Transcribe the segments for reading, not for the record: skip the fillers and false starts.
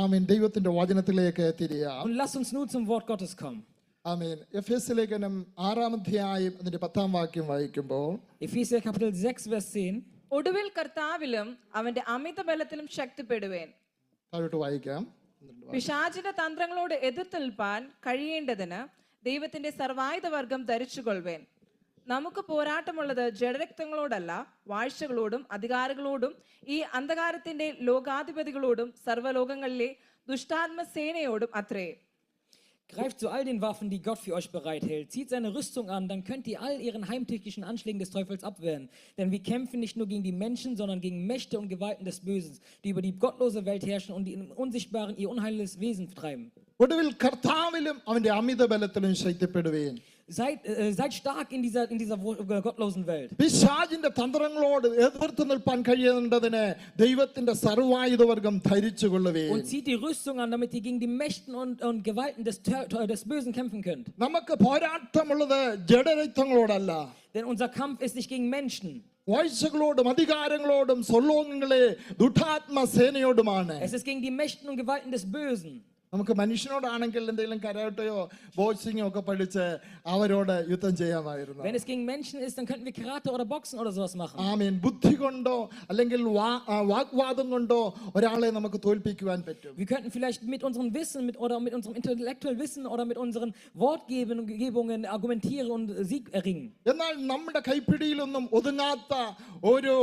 ആമേൻ ദൈവത്തിന്റെ വചനത്തിലേക്ക് തിരിയാം. Und lass uns nun zum Wort Gottes kommen. ആമേൻ. എഫേസ്യ ലേഖനം 6-ാം അധ്യായം അതിന്റെ 10-ാം വാക്യം വായിക്കുമ്പോൾ Epheser Kapitel 6 Vers 10. ഒടുവിൽ കർത്താവിലും അവന്റെ അമിത ബലത്തിലും ശക്തിപ്പെടുവേൻ. താഴോട്ട് വായിക്കാം. പിശാചിന്റെ തന്ത്രങ്ങളോട് എതിർത്ത് നിൽപ്പാൻ കഴിയേണ്ടതിന് ദൈവത്തിന്റെ സർവായുധവർഗം ധരിച്ചുകൊള്ളുവേൻ. നമുക്ക് പോരാട്ടമുള്ളത് ജഡരക്തങ്ങളോടല്ല, വാഴ്ചകളോടും അധികാരികളോടും ഈ അന്ധകാരത്തിന്റെ ലോകാധിപതികളോടും സർവ്വലോകങ്ങളിലെ ദുഷ്ടാത്മസേനയോടും അത്രേ. Greift zu all den Waffen, die Gott für euch bereithält. Zieht seine Rüstung an, dann könnt ihr all ihren heimtückischen Anschlägen des Teufels abwehren. Denn wir kämpfen nicht nur gegen die Menschen, sondern gegen Mächte und Gewalten des Bösen, die über die gottlose Welt herrschen und die im Unsichtbaren ihr unheiliges Wesen treiben. ഒടുവിൽ കർത്താവിലും അവന്റെ അമിത ബലത്തിലും ശക്തിപ്പെടുവേൻ. Seid stark in dieser gottlosen Welt. പിശാചിന്റെ തന്ത്രങ്ങളോട് എതിർത്ത് നിൽപ്പാൻ കഴിയേണ്ടതിന് ദൈവത്തിന്റെ സർവ്വായുധവർഗം ധരിച്ചുകൊള്ളുവേൻ. Und zieht die Rüstung an, damit ihr gegen die Mächten und Gewalten des Bösen kämpfen könnt. നമുക്ക് പോരാട്ടമുള്ളത് ജഡരക്തങ്ങളോടല്ല. Denn unser Kampf ist nicht gegen Menschen. വാഴ്ചകളോടും അധികാരങ്ങളോടും സ്വലോകങ്ങളെ ദുഷ്ടാത്മസേനയോടുമാണ്. Es ist gegen die Mächten und Gewalten des Bösen. നമുക്ക് മനുഷ്യനോടാണെങ്കിൽ എന്തെങ്കിലും കരാട്ടയോ ബോക്സിങ്ങോ ഒക്കെ പഠിച്ച് അവരോട് യുദ്ധം ചെയ്യാമായിരുന്നു. Wenn es gegen Menschen ist, dann könnten wir Karate oder Boxen oder sowas machen. ആമേൻ. ബുദ്ധി കൊണ്ടോ അല്ലെങ്കിൽ വാഗ്വാദം കൊണ്ടോ ഒരാളെ നമുക്ക് തോൽപ്പിക്കുവാൻ പറ്റും. Wir könnten vielleicht mit unserem Wissen oder mit unserem intellektuellen Wissen oder mit unseren Wortgebungen argumentieren und Sieg erringen. എന്നാൽ നമ്മുടെ കൈപ്പിടിയിലൊന്നും ഒതുങ്ങാത്ത ഒരു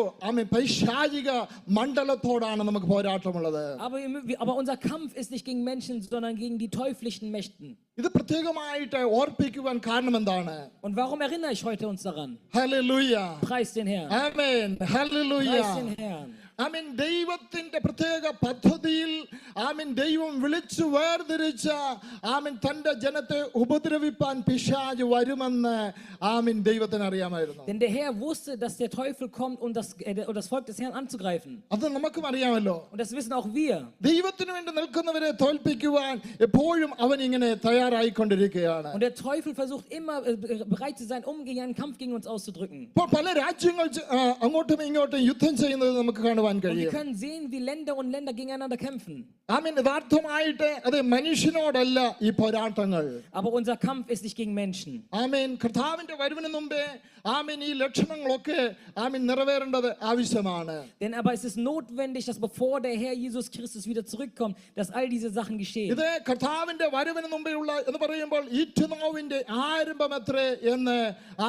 പൈശാചിക മണ്ഡലത്തോടാണ് നമുക്ക് പോരാട്ടമുള്ളത്. Aber unser Kampf ist nicht gegen Menschen, sondern gegen die teuflischen Mächten. ഇത് പ്രത്യേകമായിട്ട് ഓർപ്പിക്കുവാൻ കാരണം എന്താണ്? Und warum erinnere ich heute uns daran? Hallelujah. Preis den Herrn. ആമേൻ. Hallelujah. Preis den Herrn. ആമേൻ. ദൈവത്തിന്റെ പ്രത്യേക പദ്ധതിയിൽ ആമേൻ ദൈവം വിളിച്ചു വേർതിരിച്ച ആമേൻ തന്റെ ജനത്തെ ഉപദ്രവിപ്പാൻ പിശാച് വരുമെന്ന് ആമേൻ ദൈവത്തിന് അറിയാമായിരുന്നു. Denn der Herr wusste, dass der Teufel kommt, um das Volk des Herrn anzugreifen. അത് നമുക്കും അറിയാമല്ലോ. Und das wissen auch wir. ദൈവത്തിന് വേണ്ടി നിൽക്കുന്നവരെ തോൽപ്പിക്കുവാൻ എപ്പോഴും അവൻ ഇങ്ങനെ തയ്യാറായിക്കൊണ്ടിരിക്കുകയാണ്. Und der Teufel versucht immer bereit zu sein, gegen einen Kampf gegen uns auszudrücken. ഇപ്പോൾ പല രാജ്യങ്ങൾ അങ്ങോട്ടും ഇങ്ങോട്ടും യുദ്ധം ചെയ്യുന്നത് നമുക്ക് കാണുവാൻ Und wir കഴിയും. können sehen, wie Länder und Länder gegeneinander kämpfen. ആമേൻ. യഥാർത്ഥമായിട്ട് അത് മനുഷ്യനോടല്ല ഈ പോരാട്ടങ്ങൾ. Aber unser Kampf ist nicht gegen Menschen. ആമേൻ. കർത്താവിന്റെ വരവിന് മുമ്പേ ആമേൻ ഈ ലക്ഷണങ്ങളൊക്കെ ആമേൻ നിറവേറേണ്ടത് ആവശ്യമാണ്. Denn aber es ist notwendig, dass bevor der Herr Jesus Christus wieder zurückkommt, dass all diese Sachen geschehen. ഇത് കർത്താവിന്റെ വരവിന് മുമ്പേയുള്ള എന്ന് പറയുമ്പോൾ ഈറ്റുനോവിന്റെ ആരംഭമത്രേ എന്ന്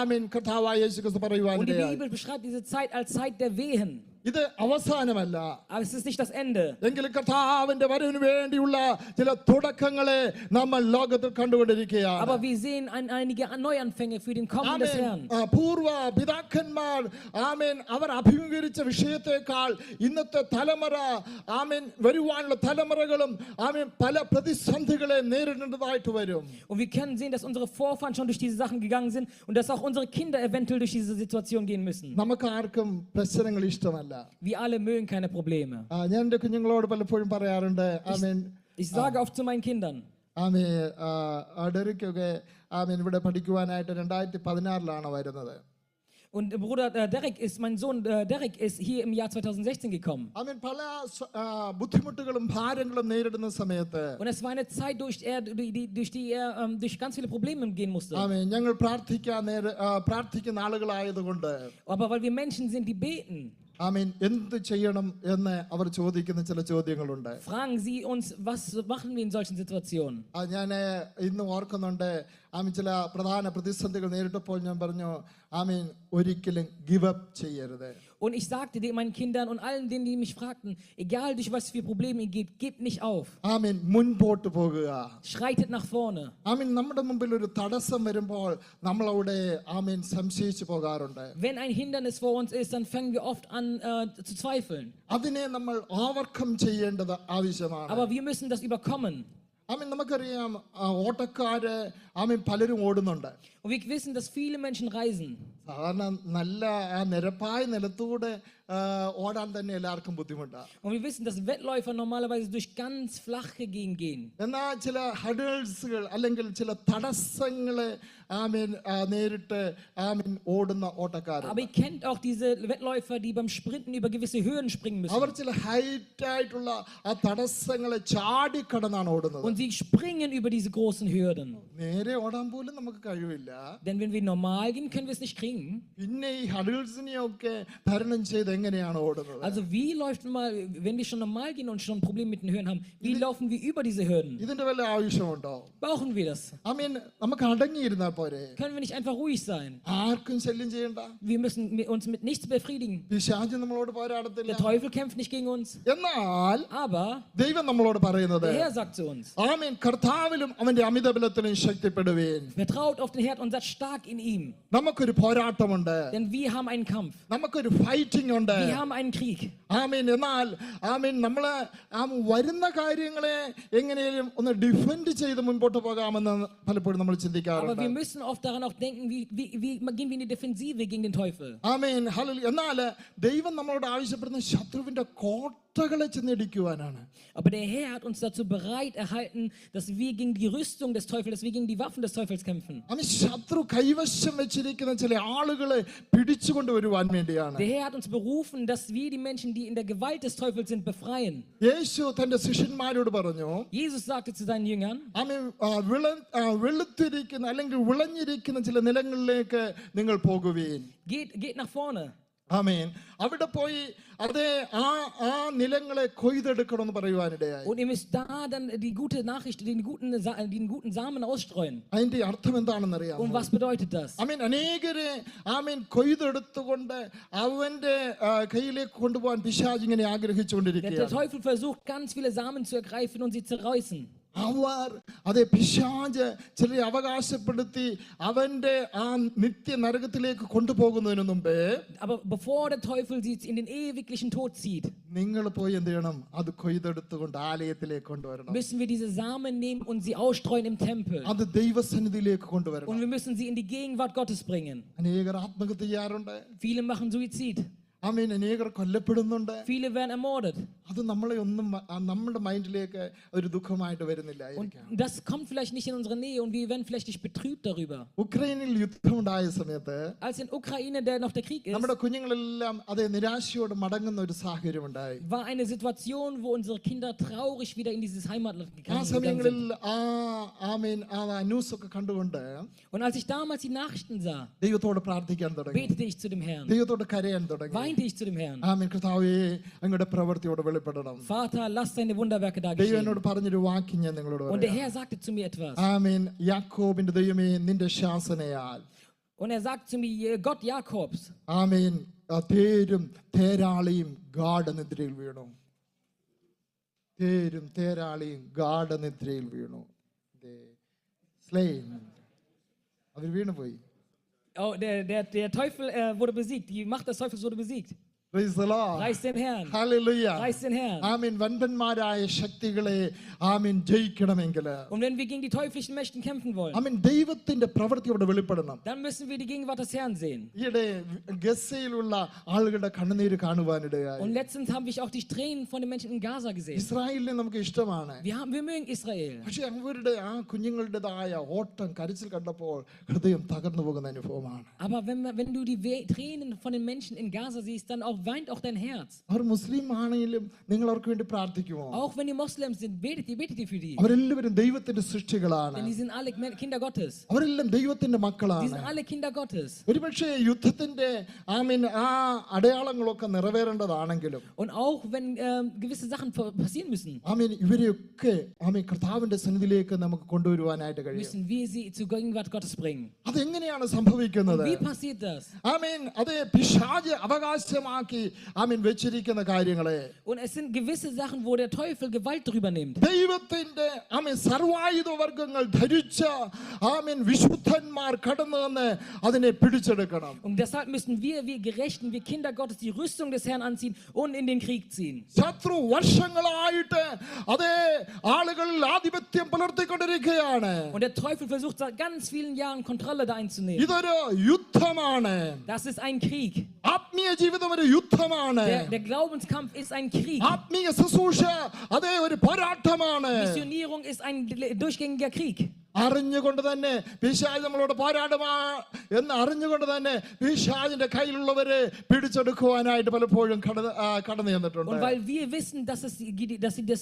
ആമേൻ കർത്താവായ യേശുക്രിസ്തു Und die പറയുവാനിടയായി. Bibel beschreibt diese Zeit als Zeit der Wehen. ഇത് അവസാനമല്ല. Aber es ist nicht das Ende. എങ്കിലും കർത്താവിന്റെ വരവിന് വേണ്ടിയുള്ള ചില തുടക്കങ്ങളെ നമ്മൾ ലോകത്തിൽ കണ്ടുകൊണ്ടിരിക്കുകയാണ്. Aber wir sehen einige Neuanfänge für den Kommen des Herrn. പൂർവ പിതാക്കന്മാർ ആമേൻ അവർ അഭിമുഖീകരിച്ച വിഷയത്തെക്കാൾ ഇന്നത്തെ തലമുറ ആമേൻ വരുവാനുള്ള തലമുറകളും ആമേൻ പല പ്രതിസന്ധികളെ നേരിടേണ്ടതായിട്ട് വരും. Und wir können sehen, dass unsere Vorfahren schon durch diese Sachen gegangen sind und dass auch unsere Kinder eventuell durch diese Situation gehen müssen. നമുക്ക് ആർക്കും പ്രശ്നങ്ങൾ ഇഷ്ടമല്ല. Wir alle mögen keine Probleme. ഞാൻ എൻ്റെ കുഞ്ഞുങ്ങളോട് പലപ്പോഴും പറയാറുണ്ട് ആമേൻ. Ich sage oft zu meinen Kindern. ആമേ ഡെറിക്കൊക്കെ ആമേൻ ഇവിടെ പഠിക്കുവാനായിട്ട് 2016 വരുന്നത്. Und Bruder Derek ist, mein Sohn Derek ist hier im Jahr 2016 gekommen. ആമേൻ. പല ബുദ്ധിമുട്ടുകളും ഭാരങ്ങളും നേരിടുന്ന സമയത്ത് Und es war eine Zeit, durch die er durch ganz viele Probleme gehen musste. ആമേൻ ഞങ്ങൾ പ്രാർത്ഥിക്കുന്ന ആളുകളായതുകൊണ്ട് Aber weil wir Menschen sind, die beten, ആമേൻ എന്ത് ചെയ്യണം എന്ന് അവർ ചോദിക്കുന്ന ചില ചോദ്യങ്ങളുണ്ട്. fragen sie uns, was machen wir in solchen Situationen? ഞാൻ ഇന്ന് ഓർക്കുന്നുണ്ട്. ആമേൻ ചില പ്രധാന പ്രതിസന്ധികൾ നേരിട്ടപ്പോൾ ഞാൻ പറഞ്ഞു ആമേൻ ഒരിക്കലും ഗിവ് അപ്പ് ചെയ്യരുത്. Und ich sagte meinen Kindern und allen denen, die mich fragten, egal durch was für Probleme ihr geht, gebt nicht auf. ആമേൻ മുൻപോട്ട് പോകുക. Schreitet nach vorne. ആമേൻ നമ്മുടെ മുമ്പിൽ ഒരു തടസ്സം വരുമ്പോൾ നമ്മൾ അവിടെ ആമേൻ സംശയിച്ചു പോകാറുണ്ട്. Wenn ein Hindernis vor uns ist, dann fangen wir oft an zu zweifeln. അതിനെ നമ്മൾ ഓവർകം ചെയ്യേണ്ടത് ആവശ്യമാണ്. Aber wir müssen das überkommen. ആമേൻ. നമുക്കറിയാം ഓട്ടക്കാര് ആമേൻ പലരും ഓടുന്നുണ്ട്. Und wir wissen, dass viele Menschen reisen. സാധാരണ നല്ല ആ നിരപ്പായ നിലത്തൂടെ ഓടാൻ തന്നെ എല്ലാവർക്കും ബുദ്ധിമുട്ടാണ്. Und wir wissen, dass Wettläufer normalerweise durch ganz flache Gegenden gehen. എന്നാൽ ചില ഹഡിൽസുകൾ അല്ലെങ്കിൽ ചില തടസ്സങ്ങളെ നേരിട്ട് ഓടുന്ന ഓട്ടക്കാർ. Aber ihr kennt auch diese Wettläufer, die beim Sprinten über gewisse Hürden springen müssen. അവർ ചില ഹൈറ്റ് ആയിട്ടുള്ള ആ തടസ്സങ്ങളെ ചാടിക്കടന്നാണ് ഓടുന്നത്. Und sie springen über diese großen Hürden. നേരെ ഓടാൻ പോലും നമുക്ക് കഴിവില്ല. Denn wenn wir normal gehen, können wir es nicht kriegen. പിന്നെ ഈ ഹഡിൽസിനെയൊക്കെ തരണം ചെയ്ത് എങ്ങനെയാണ് ഓടുന്നത്? Also wie läuft man mal, wenn wir schon normal gehen und schon ein Problem mit den Hürden haben, wie laufen wir über diese Hürden? ഇതിന്റെ വല്ല ആവശ്യമുണ്ടോ? Brauchen wir das? നമുക്ക് അടങ്ങിയിരുന്നാൽ പോരെ? Können wir nicht einfach ruhig sein? ആർക്കും ശല്യം ചെയ്യണ്ട. Wir müssen uns mit nichts befriedigen. പിശാച് നമ്മളോട് പോരാടത്തില്ല. Der Teufel kämpft nicht gegen uns. എന്നാൽ Aber ദൈവം നമ്മളോട് പറയുന്നത്, der Herr sagt zu uns, കർത്താവിലും അവന്റെ അമിതബലത്തിലും ശക്തിപ്പെടുവീൻ. vertraut auf den Herrn und seid stark in ihm. നമുക്കൊരു പോരാട്ടമുണ്ട്. Denn wir haben einen Kampf. നമുക്കൊരു fighting ഉണ്ട്. Wir haben einen Krieg. എന്നാൽ നമ്മള് വരുന്ന കാര്യങ്ങളെ എങ്ങനെയും ഒന്ന് ഡിഫെൻഡ് ചെയ്ത് മുൻപോട്ട് പോകാമെന്ന് പലപ്പോഴും നമ്മൾ Aber ചിന്തിക്കാറുണ്ട്. wir müssen oft daran auch denken, wie gehen wir in die Defensive gegen den Teufel. എന്നാൽ ദൈവം നമ്മളോട് ആവശ്യപ്പെടുന്ന ശത്രുവിന്റെ കോട്ടകളെ ചെന്നിടിക്കുവാനാണ്. Aber der Herr hat uns dazu bereit erhalten, dass wir gegen die Rüstung des Teufels, dass wir gegen die Waffen des Teufels kämpfen. ശത്രു കൈവശം വെച്ചിരിക്കുന്ന ചില ആളുകളെ പിടിച്ചുകൊണ്ടുവരുവാൻ വേണ്ടിയാണ്. Der Herr hat uns berufen, dass wir die Menschen, die in der Gewalt des Teufels sind, befreien. യേശു തന്റെ ശിഷ്യന്മാരോട് പറഞ്ഞു, Jesus sagte zu seinen Jüngern, വെളുത്തിരിക്കുന്ന അല്ലെങ്കിൽ വിളഞ്ഞിരിക്കുന്ന ചില നിലങ്ങളിലേക്ക് നിങ്ങൾ പോകുവീൻ. geht nach vorne. അവിടെ പോയി അതേ ആ നിലങ്ങളെ കൊയ്തെടുക്കണമെന്ന് പറയുവാനിടയായി. Und ihr müsst da dann die gute Nachricht, den guten Samen ausstreuen. അതിന്റെ അർത്ഥം എന്താണെന്ന് അറിയാമോ? Und was bedeutet das? അനേകരെ കൊയ്തെടുത്തുകൊണ്ട് അവന്റെ കയ്യിലേക്ക് കൊണ്ടുപോകാൻ പിശാച് ഇങ്ങനെ Der ആഗ്രഹിച്ചുകൊണ്ടിരിക്കുകയാണ്. Teufel versucht, ganz viele Samen zu ergreifen und sie zerreißen. അവർ അതേ പിശാച് ചിലരെ അവകാശപ്പെടുത്തി അവന്റെ ആ നിത്യ നരകത്തിലേക്ക് കൊണ്ടുപോകുന്നതിന് മുമ്പേ, Aber bevor der Teufel sie in den ewiglichen Tod zieht, നിങ്ങൾ പോയി എന്ത് ചെയ്യണം? അത് കൊയ്തെടുത്തുകൊണ്ട് ആലയത്തിലേക്ക് കൊണ്ടുവരണം. müssen wir diese Samen nehmen und sie ausstreuen im Tempel. അത് ദൈവസന്നിധിയിലേക്ക് കൊണ്ടുവരണം. Und wir müssen sie in die Gegenwart Gottes bringen. അനേകർ ആത്മഹത്യ ചെയ്യാറുണ്ട്. Viele machen Suizid. അനേകർ കൊല്ലപ്പെടുന്നുണ്ട്. Viele werden ermordet. അത് നമ്മളെ ഒന്നും നമ്മുടെ മൈൻഡിലേക്ക് ഒരു ദുഃഖമായിട്ട് വരുന്നില്ല. Und das kommt vielleicht nicht in unsere Nähe und wir werden vielleicht nicht betrübt darüber. ഉക്രൈനിൽ യുദ്ധമുണ്ടായ സമയത്ത് Als in Ukraine noch der Krieg ist, നമ്മുടെ കുഞ്ഞുങ്ങളെല്ലാം അതേ നിരാശയോട് മടങ്ങുന്ന ഒരു സാഹചര്യം ഉണ്ടായി. war eine Situation, wo unsere Kinder traurig wieder in dieses Heimatland ആ gegangen സമയങ്ങളിൽ sind. News ഒക്കെ കണ്ടുകൊണ്ട് Und als ich damals die Nachrichten sah, ദൈവത്തോട് പ്രാർത്ഥിക്കാൻ തുടങ്ങി. betete ich zu dem Herrn, ദൈവത്തോട് കരയാൻ തുടങ്ങി. weinte ich zu dem Herrn. കർത്താവേ, അങ്ങയുടെ പ്രവൃത്തിയോട് വെളിപ്പെടണം. Vater, lass deine Wunderwerke da ദൈവം geschehen. എന്നോട് പറഞ്ഞൊരു വാക്യം ഞാൻ നിങ്ങളോട് Und der പറയാം. Herr sagte zu mir etwas. യാക്കോബിന്റെ ദൈവമേ, നിന്റെ ശാസനയാൽ. Und er sagt zu mir, Gott Jakobs. തേരും തേരാളിയും ഗാഠനിദ്രയിൽ വീണു. തേരും തേരാളിയും ഗാഠനിദ്രയിൽ വീണു. അവർ വീണുപോയി. Oh, der Teufel wurde besiegt. Die Macht des Teufels wurde besiegt. Praise the Lord. Preis den Herrn. Hallelujah. Preis den Herrn. വൻപന്മാരായ ശക്തികളെ ജയിക്കണമെങ്കിൽ, Und wenn wir gegen die teuflischen Mächten kämpfen wollen, ദൈവത്തിന്റെ പ്രവൃത്തിയോട് വെളിപ്പെടണം. dann müssen wir die Gegenwart des Herrn sehen. ഈയിടെ ഗസയിലുള്ള ആളുകളുടെ കണ്ണുനീര് കാണുവാനിടയായി. Und letztens habe ich auch die Tränen von den Menschen in Gaza gesehen. ഇസ്രായേലിനെ നമുക്ക് ഇഷ്ടമാണ്. Wir mögen Israel. പക്ഷെ അവരുടെ ആ കുഞ്ഞുങ്ങളുടേതായ ഓട്ടം കരച്ചിൽ കണ്ടപ്പോൾ ഹൃദയം തകർന്നു പോകുന്ന അനുഭവമാണ്. Aber wenn du die Tränen von den Menschen in Gaza siehst, dann weint auch dein Herz. അവർ മുസ്ലിം ആണെങ്കിലും നിങ്ങൾ അവർക്ക് വേണ്ടി പ്രാർത്ഥിക്കുമോ? Auch wenn die Moslems sind, betet ihr für die. അവരെല്ലാവരും ദൈവത്തിന്റെ സൃഷ്ടികളാണ്. Denn die sind alle Kinder Gottes. അവരെല്ലാം ദൈവത്തിന്റെ Die മക്കളാണ്. sind alle Kinder Gottes. ഒരുപക്ഷെ യുദ്ധത്തിന്റെ ആ അടയാളങ്ങളൊക്കെ നിറവേറേണ്ടതാണെങ്കിലും, Und auch wenn gewisse Sachen passieren müssen, ഇവരെയൊക്കെ കർത്താവിന്റെ സന്നിധിയിലേക്ക് നമുക്ക് കൊണ്ടുവരുവാനായിട്ട് കഴിയും. müssen wir sie zur Gegenwart Gottes bringen. അതെങ്ങനെയാണ് സംഭവിക്കുന്നത്? Wie passiert das? അതേ പിശാച് അവകാശമാക്കി വെച്ചിരിക്കുന്ന കാര്യങ്ങളെ, Und es sind gewisse Sachen, wo der Teufel Gewalt drüber nimmt. ദൈവത്തിന്റെ സർവായുധ വർഗങ്ങൾ ധരിച്ച വിശുദ്ധന്മാർ കടന്നു വന്ന് അതിനെ പിടിച്ചെടുക്കണം. Und deshalb müssen wir Gerechten, wir Kinder Gottes, die Rüstung des Herrn anziehen und in den Krieg ziehen. ശത്രു വർഷങ്ങളായിട്ട് അതേ ആളുകൾ ആധിപത്യം ആധിപത്യം പുലർത്തിക്കൊണ്ടിരിക്കുകയാണ്. Und der Teufel versucht seit ganz vielen Jahren Kontrolle da einzunehmen. ഇതൊരു യുദ്ധമാണ്. Das ist ein Krieg. ആത്മീയ ജീവിതം ഒരു യുദ്ധമാണ്. Der Glaubenskampf ist ein Krieg. ആത്മീയ ശുശ്രൂഷ അതേ ഒരു പോരാട്ടമാണ്. Missionierung ist ein durchgängiger Krieg. അറിഞ്ഞുകൊണ്ട് തന്നെ പിശാച് നമ്മളോട് പോരാടുമാ എന്ന് അറിഞ്ഞുകൊണ്ട് തന്നെ പിശാചിന്റെ കയ്യിലുള്ളവരെ പിടിച്ചെടുക്കുവാനായിട്ട് പലപ്പോഴും കടന്നു ചെന്നിട്ടുണ്ട്. Und weil wir wissen, dass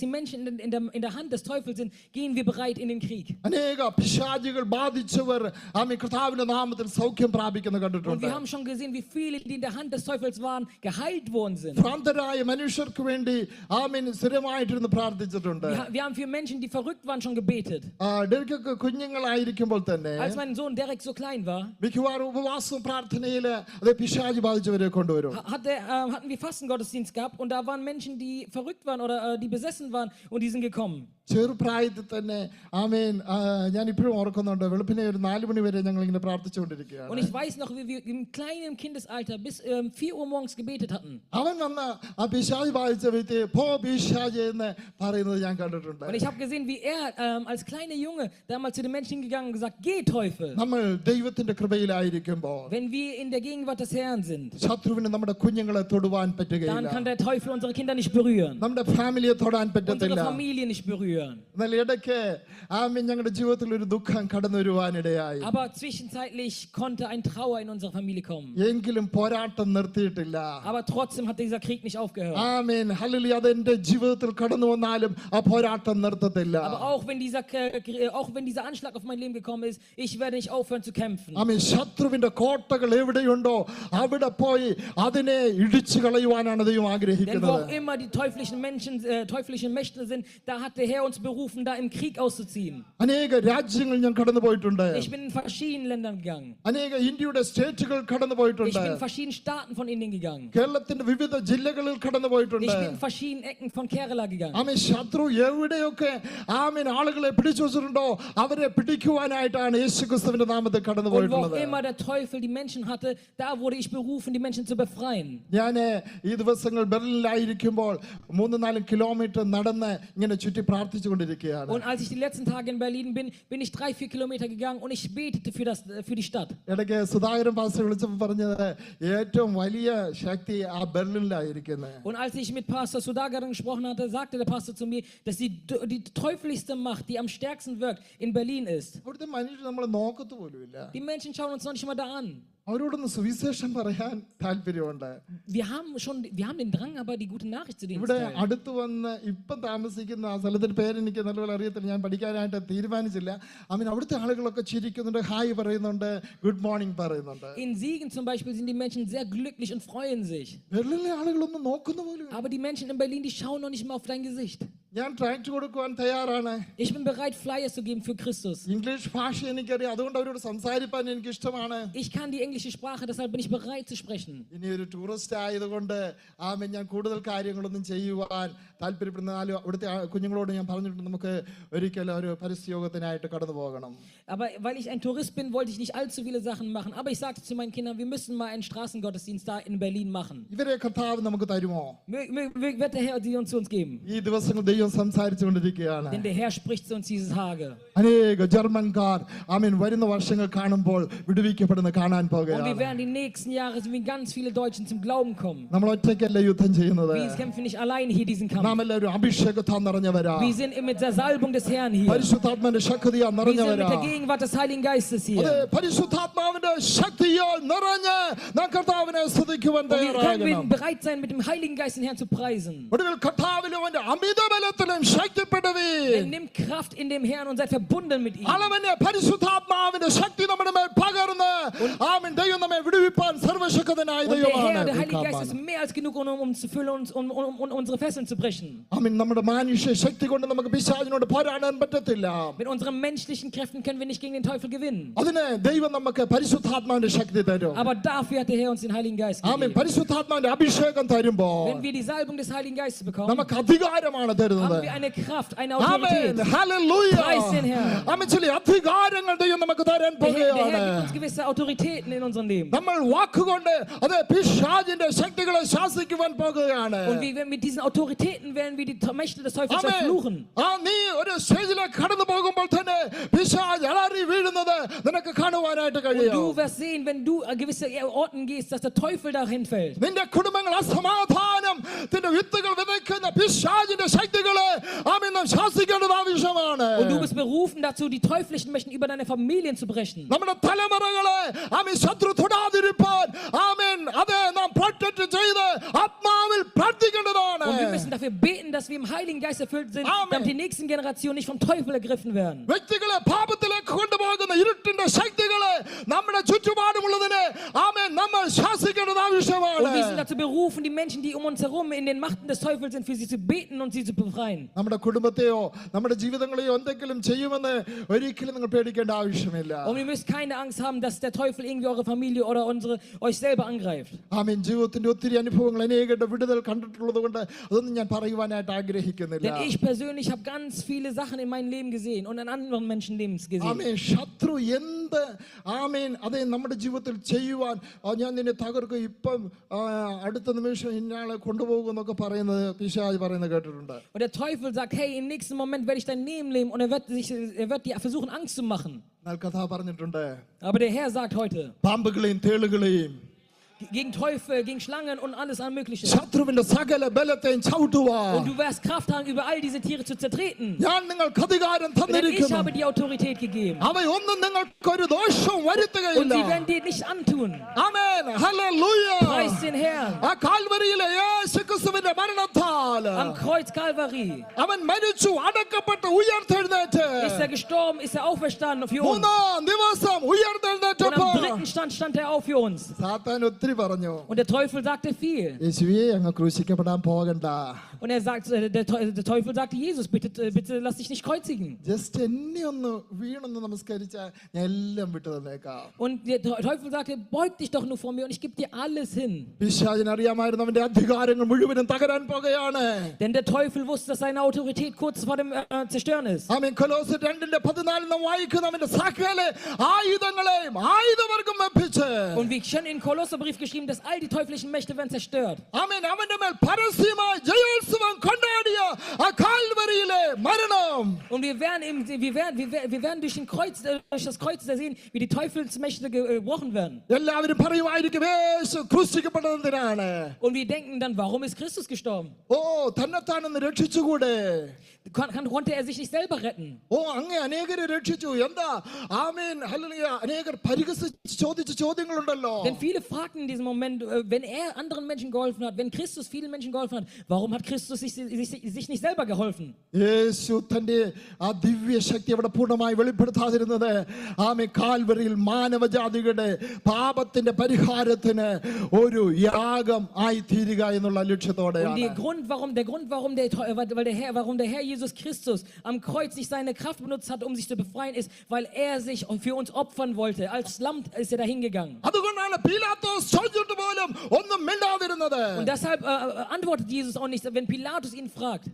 die Menschen in der Hand des Teufels sind, gehen wir bereit in den Krieg. അനേക പിശാചുകൾ ബാധിച്ചവർ കർത്താവിന്റെ നാമത്തിൽ സൗഖ്യം പ്രാപിക്കുന്ന Und കണ്ടിട്ടുണ്ട്. wir haben schon gesehen, wie viele, die in der Hand des Teufels waren, geheilt worden sind. ഭ്രാന്തരായ മനുഷ്യർക്ക് വേണ്ടി സ്ഥിരമായിട്ടിരുന്ന് പ്രാർത്ഥിച്ചിട്ടുണ്ട്. Wir haben für Menschen, die verrückt waren, schon gebetet. ഡെറിക്കൊക്കെ കുഞ്ഞുങ്ങളായിരിക്കുമ്പോൾ തന്നെ Als mein Sohn Derek so klein war, മിക്കവാറും ഉപവാസവും പ്രാർത്ഥനയില് അത് പിശാച് ബാധിച്ചവരെ കൊണ്ടുവരും. hatten wir Fastengottesdienst gehabt und da waren Menschen, die verrückt waren oder die besessen waren und die sind gekommen. ചെറുപ്രായത്തിൽ തന്നെ ഞാൻ ഇപ്പോഴും ഓർക്കുന്നുണ്ട്. വെളുപ്പിനെ ഒരു 4 മണി വരെ ഞങ്ങൾ ഇങ്ങനെ പ്രാർത്ഥിച്ചുകൊണ്ടിരിക്കുകയാണ്. Und ich weiß noch, wie wir im kleinen Kindesalter bis 4 Uhr morgens gebetet hatten. അവൻ വന്ന ആ പിശാച് ബാധിച്ച വ്യക്തി പോ പിശാച് എന്ന് പറയുന്നത് ഞാൻ കണ്ടിട്ടുണ്ട്. Und ich habe gesehen, wie er als kleiner Junge damals zu den Menschen hingegangen und gesagt, geh Teufel. നമ്മൾ ദൈവത്തിന്റെ കൃപയിലായിരിക്കുമ്പോൾ Wenn wir in der Gegenwart des Herrn sind, ശത്രുവിന് നമ്മുടെ കുഞ്ഞുങ്ങളെ തൊടുവാൻ dann പറ്റുകയില്ല. kann der Teufel unsere Kinder nicht berühren, നമ്മുടെ ഫാമിലിയെ തൊടാൻ unsere പറ്റത്തില്ല. Familie nicht berühren. എന്നാൽ ഇടയ്ക്ക് ഞങ്ങളുടെ ജീവിതത്തിൽ ഒരു ദുഃഖം കടന്നു വരുവാനിടയായി. Aber zwischenzeitlich konnte ein Trauer in unsere Familie kommen. എങ്കിലും പോരാട്ടം നിർത്തിയിട്ടില്ല. Aber trotzdem hat dieser Krieg nicht aufgehört. Amen hallelujah. അത് എന്റെ ജീവിതത്തിൽ കടന്നു വന്നാലും ആ പോരാട്ടം നിർത്തത്തില്ല. Aber auch wenn dieser Anschlag auf mein Leben gekommen ist, ich werde nicht aufhören zu kämpfen. ആമേൻ. ശത്രുവിന്റെ കോട്ടകൾ എവിടെയുണ്ടോ അവിടെ പോയി അതിനെ ഇടിച്ചു കളയുവാനാണ് ദൈവം Denn wo ആഗ്രഹിക്കുന്നത്. auch immer die teuflischen Mächte sind, da hat der Herr uns berufen, da im Krieg auszuziehen. അനേക രാജ്യങ്ങൾ ഞാൻ കടന്നു പോയിട്ടുണ്ട്. Ich bin in verschiedenen Ländern gegangen. അനേക ഇന്ത്യയുടെ സ്റ്റേറ്റുകൾ കടന്നു Ich പോയിട്ടുണ്ട്. bin in verschiedenen Staaten von Indien gegangen. കേരളത്തിന്റെ വിവിധ ജില്ലകളിൽ കടന്നു പോയിട്ടുണ്ട്. Ich bin in verschiedenen Ecken von Kerala gegangen. ആമേൻ. ശത്രു എവിടെയൊക്കെ ആളുകളെ പിടിച്ചു വെച്ചിട്ടുണ്ടോ അവരെ പിടിക്കുവാനായിട്ടാണ് യേശുക്രിസ്തുവിന്റെ നാമത്തിൽ കടന്നു Und wo auch പോയിട്ടുള്ളത്. immer der Teufel die Menschen hatte, da wurde ich berufen, die Menschen zu befreien. ഞാൻ ഈ ദിവസങ്ങൾ ബെർലിനിലായിരിക്കുമ്പോൾ 3-4 കിലോമീറ്റർ നടന്ന് ഇങ്ങനെ ചുറ്റി പ്രാർത്ഥിച്ചുകൊണ്ടിരിക്കുകയാണ്. Und als ich die letzten Tage in Berlin bin ich 3-4 Kilometer gegangen und ich betete für die Stadt. ഇടയ്ക്ക് Sudhakaran pastor വിളിച്ചപ്പോൾ പറഞ്ഞത് ഏറ്റവും വലിയ ശക്തി ആ ബെർലിനിലായിരിക്കുന്നത്. Und als ich mit Pastor Sudhakaran gesprochen hatte, sagte der Pastor zu mir, dass die teuflischste Macht, die am stärksten wirkt, in Berlin ist. അവിടുത്തെ മനുഷ്യർ നമ്മൾ നോക്കത്ത് പോലുമില്ല. Die Menschen schauen uns noch nicht mal da an. അവരോടൊന്ന് സുവിശേഷം പറയാൻ താല്പര്യമുണ്ട്. Wir haben den Drang, aber die gute Nachricht zu denen zu ഇവിടെ teilen. അടുത്ത് വന്ന് ഇപ്പം താമസിക്കുന്ന ആ സ്ഥലത്തിന്റെ പേരെനിക്ക് നല്ലപോലെ അറിയത്തില്ല. ഞാൻ പഠിക്കാനായിട്ട് തീരുമാനിച്ചില്ല. അവിടുത്തെ ആളുകളൊക്കെ ചിരിക്കുന്നുണ്ട്, ഹായ് പറയുന്നുണ്ട്, ഗുഡ് മോർണിംഗ് പറയുന്നുണ്ട്. In Siegen zum Beispiel sind die Menschen sehr glücklich und freuen sich. ബെർലിനിലെ ആളുകളൊന്നും നോക്കുന്ന പോലും. Aber die Menschen in Berlin, die schauen noch nicht mal auf dein Gesicht. ഞാൻ ട്രാക്ട് കൊടുക്കുവാൻ തയ്യാറാണ്. Ich bin bereit, Flyers zu geben für Christus. English ഭാഷ എനിക്കറിയാം, അതുകൊണ്ട് അവരോട് സംസാരിക്കാൻ എനിക്ക് ഇഷ്ടമാണ്. Ich kann die englische Sprache, deshalb bin ich bereit zu sprechen. ഇനി ഒരു ടൂറിസ്റ്റ് ആയതുകൊണ്ട് ഞാൻ കൂടുതൽ കാര്യങ്ങളൊന്നും ചെയ്യുവാൻ താല്പര്യപ്പെടുന്നാലും അവിടുത്തെ കുഞ്ഞുങ്ങളോട് ഞാൻ പറഞ്ഞിട്ടുണ്ട് നമുക്ക് ഒരിക്കലും ഒരു പരസ്യയോഗത്തിനായിട്ട് കടന്നു പോകണം. Aber weil ich ein Tourist bin, wollte ich nicht allzu viele Sachen machen. Aber ich sagte zu meinen Kindern, wir müssen mal einen Straßengottesdienst da in Berlin machen. ഇവരെ കർത്താവ് നമുക്ക് തരുമോ? Wird der Herr die uns zu uns geben? ഈ ദിവസങ്ങൾ ദൈവം സംസാരിച്ചുകൊണ്ടിരിക്കുകയാണ്. Denn der Herr spricht zu uns diese Tage. അനേക ജർമ്മൻകാർ വരുന്ന വർഷങ്ങൾ കാണുമ്പോൾ വിടുവിക്കപ്പെടുന്ന കാണാൻ Und wir പോകുകയാണ്. werden die nächsten Jahre, so wie ganz viele Deutschen zum Glauben kommen. നമ്മൾ ഒറ്റയ്ക്കല്ല യുദ്ധം ചെയ്യുന്നത്. Wir kämpfen nicht alleine hier diesen Kampf. നാം എല്ലാവരും അഭിഷേകത്താൽ നിറഞ്ഞവരാ. Wir sind mit der Salbung des Herrn hier. പരിശുദ്ധാത്മാവിന്റെ ശക്തിയാൽ Wir sind നിറഞ്ഞവരാ. mit der Gegenwart des Heiligen Geistes അതെ, hier. പരിശുദ്ധാത്മാവിന്റെ ശക്തിയാൽ നിറഞ്ഞ് നാം കർത്താവിനെ സ്തുതിക്കുവാൻ Und wir തയ്യാറാകണം. können bereit sein, mit dem Heiligen Geist den Herrn zu preisen. ഒടുവിൽ കർത്താവിലും അവന്റെ അമിതബലത്തിലും ശക്തിപ്പെടുവീൻ. Nimmt Kraft in dem Herrn und seid verbunden mit ihm. അളവനെ പരിശുദ്ധാത്മാവിന്റെ ശക്തി നമ്മുടെ മേൽ പകർന്ന് ദൈവം നമ്മെ വിടുവിപ്പാൻ സർവശക്തനായ Und der Herr, ദൈവമാണ്. der Heilige Geist, ist mehr als genug, um zu füllen und um unsere Fesseln zu brechen. നമ്മുടെ മാനുഷ്യ ശക്തി കൊണ്ട് നമുക്ക് പിശാചിനോട് പോരാടാൻ പറ്റത്തില്ല. Mit unseren menschlichen Kräften können wir nicht gegen den Teufel gewinnen. അതിന് ദൈവം നമുക്ക് പരിശുദ്ധാത്മാവിന്റെ ശക്തി തരും. Aber dafür hat der Herr uns den Heiligen Geist gegeben. പരിശുദ്ധാത്മാവിന്റെ അഭിഷേകം തരുമ്പോ Wenn wir die Salbung des Heiligen Geistes bekommen, നമുക്ക് അധികാരമാണ് തരുന്നത്. haben wir eine Kraft, eine ആമേൻ. Autorität. Hallelujah. Preis den Herrn. ആമേൻ. ചില അധികാരങ്ങൾ ദൈവം നമുക്ക് തരാൻ Der Herr പോകുകയാണ്. gibt uns gewisse Autoritäten in unserem Leben. നമ്മൾ വാക്കുകൊണ്ട് അത് പിശാചിന്റെ ശക്തികളെ ശാസിക്കുവാൻ പോകുകയാണ്. Und wie wir mit diesen Autoritäten werden wir die Mächte des Teufels verfluchen. നീ ഒരു ഒരു സ്റ്റേജിലേക്ക് കടന്നു പോകുമ്പോൾ തന്നെ പിശാച് അലറി വീഴുന്നത് നിനക്ക് കാണുവാനായിട്ട് Und കഴിയും. du wirst sehen, wenn du an gewisse Orten gehst, dass der Teufel dahin fällt. നിന്റെ കുടുംബങ്ങൾ അസമാധാനത്തിന്റെ വിത്തുകൾ വിതയ്ക്കുന്ന പിശാചിന്റെ ശക്തികളെ ആമേൻ നാം ശാസിക്കേണ്ടത് ആവശ്യമാണ്. Und du bist berufen dazu, die teuflischen Mächte über deine Familien zu brechen. നമ്മുടെ തലമുറകളെ ആമേൻ ശത്രു തൊടാതിരിപ്പാൻ ആമേൻ അതെ നാം പ്രൊട്ടക്ട് ചെയ്ത് ആത്മാവിൽ പ്രാർത്ഥിക്കേണ്ടതാണ്. Und wir müssen dafür beten, dass wir im Heiligen Geist erfüllt sind, Amen. damit die nächsten Generationen nicht vom Teufel ergriffen werden. വ്യക്തികളെ പാപത്തിലേക്ക് കൊണ്ടുപോകുന്ന ഇരുട്ടിന്റെ ശക്തികളെ നമ്മുടെ ചുറ്റുപാടുമുള്ളതിനെ ആമേൻ നമ്മൾ ശാസിക്കേണ്ടത് ആവശ്യമാണ്. Und wir sind dazu berufen, die Menschen, die um uns herum in den Machten des Teufels sind, für sie zu beten und sie zu befreien. നമ്മുടെ കുടുംബത്തെയോ നമ്മുടെ ജീവിതങ്ങളെയോ എന്തെങ്കിലും ചെയ്യുമെന്ന് ഒരിക്കലും നിങ്ങൾ പേടിക്കേണ്ട ആവശ്യമില്ല. Und ihr müsst keine Angst haben, dass der Teufel irgendwie eure Familie oder euch selber angreift. ആമേൻ ജീവിതത്തിന്റെ ഒത്തിരി അനുഭവങ്ങൾ അനേകരുടെ വിടുതൽ കണ്ടിട്ടുള്ളത് കൊണ്ട് അതൊന്നും ഞാൻ പറയുവാനായിട്ട് ആഗ്രഹിക്കുന്നില്ല. Denn ich persönlich habe ganz viele Sachen in meinem Leben gesehen und in anderen Menschenlebens gesehen. ആമേൻ ശത്രു എന്ത് ആമേൻ അതെ നമ്മുടെ ജീവിതത്തിൽ ചെയ്യുവാൻ ഞാൻ നിന്നെ തകർക്കും ഇപ്പം അടുത്ത നിമിഷം ഇന്നയാളെ കൊണ്ടുപോകുമെന്നൊക്കെ പറയുന്നത് പിശാച് പറയുന്നത് കേട്ടിട്ടുണ്ട്. Und der Teufel sagt, hey, im nächsten Moment werde ich dein Leben nehmen und er wird dir versuchen, Angst zu machen. എന്നാൽ കഥ പറഞ്ഞിട്ടുണ്ട് Aber der Herr sagt heute, പാമ്പുകളെയും തേളുകളെയും gegen Teufel, gegen Schlangen und alles Mögliche. ശത്രുവിന്റെ സകല ബലത്തെയും ചവിട്ടുവാൻ Und du wirst Kraft haben, über all diese Tiere zu zertreten. ഞാൻ നിങ്ങൾക്ക് അധികാരം Denn ich തന്നിരിക്കുന്നു. habe die Autorität gegeben. അവയൊന്നും നിങ്ങൾക്കൊരു ദോഷവും Und വരുത്തുകയില്ല. sie werden dir nicht antun. Amen hallelujah. Preis den Herrn. ആ കാൽവരിയിലെ യേശുക്രിസ്തുവിന്റെ മരണത്താൽ Am Kreuz Calvary അവൻ മരിച്ചു അടക്കപ്പെട്ട് ഉയർത്തെഴുന്നേറ്റ് ist er gestorben, ist er auferstanden für uns. മൂന്നാം ദിവസം Und am ഉയർത്തെഴുന്നേറ്റപ്പോൾ dritten stand er auf für uns. സാത്താൻ ഒത്തിരി പറഞ്ഞു, Und der Teufel sagte viel. യേശുവേ അങ്ങ് ക്രൂശിക്കപ്പെടാൻ പോകണ്ട. Und er sagt, der Teufel sagte, Jesus, bitte lass dich nicht kreuzigen. Just എന്നെ ഒന്ന് വീണൊന്ന് നമസ്കരിച്ചാൽ ഞാൻ എല്ലാം വിട്ടു തന്നേക്കാം. Und der Teufel sagte, beug dich doch nur vor mir und ich gebe dir alles hin. പിശാചിന് അറിയാമായിരുന്നു അവന്റെ അധികാരങ്ങൾ മുഴുവനും തകരാൻ പോകുകയാണ്. Denn der Teufel wusste, dass seine Autorität kurz vor dem Zerstören ist. ആമേൻ. കൊലോസ്യർ 2:14 നാം വായിക്കുന്ന അവന്റെ സകല ആയുധങ്ങളെയും ആയുധവർഗം വെപ്പിച്ച് Und wie schon in Kolosserbrief geschrieben, dass all die teuflischen Mächte werden zerstört. ആമേൻ അവന്റെ മേൽ പരസ്യമായി ജയോത്സവം കൊണ്ടാടിയ ആ കാൽവരിയിലെ മരണം Und wir werden durch das Kreuz sehen, wie die Teufelsmächte gebrochen werden. എല്ലാവരും പറയുമായിരിക്കും യേശു ക്രൂശിക്കപ്പെട്ടതിനാണ്. Und wir denken dann, warum ist Christus gestorben? ഓ തന്നെത്താനൊന്ന് രക്ഷിച്ചുകൂടെ? Konnte er sich nicht selber retten? ഓ അങ്ങ് അനേകരെ രക്ഷിച്ചു എന്താ ആമേൻ ഹല്ലേലൂയ. അനേകർ പരിഹസിച്ച് ചോദിച്ച ചോദ്യങ്ങളുണ്ടല്ലോ. Denn viele fragten in diesem Moment, wenn er anderen Menschen geholfen hat, wenn Christus vielen Menschen geholfen hat, warum hat Christus sich nicht selber geholfen? യേശു തന്റെ ആ ദിവ്യ ശക്തി അവിടെ പൂർണ്ണമായി വെളിപ്പെടുത്താതിരുന്നത് ആമേൻ കാൽവരിയിൽ മാനവജാതികളുടെ പാപത്തിന്റെ പരിഹാരത്തിന് ഒരു യാഗം ആയി തീരുക എന്നുള്ള Und ലക്ഷ്യത്തോടെയാണ്. der Grund, warum der Herr Jesus Christus am Kreuz nicht seine Kraft benutzt hat, um sich zu befreien, ist, weil er sich für uns opfern wollte. Als Lamm ist er dahin gegangen. അതുകൊണ്ടാണ് പീലാത്തോസ് ചോദിച്ചിട്ട് പോലും ഒന്നും മിണ്ടാതിരുന്നത്. Und deshalb antwortet Jesus auch nicht, wenn Pilatus ihn fragt.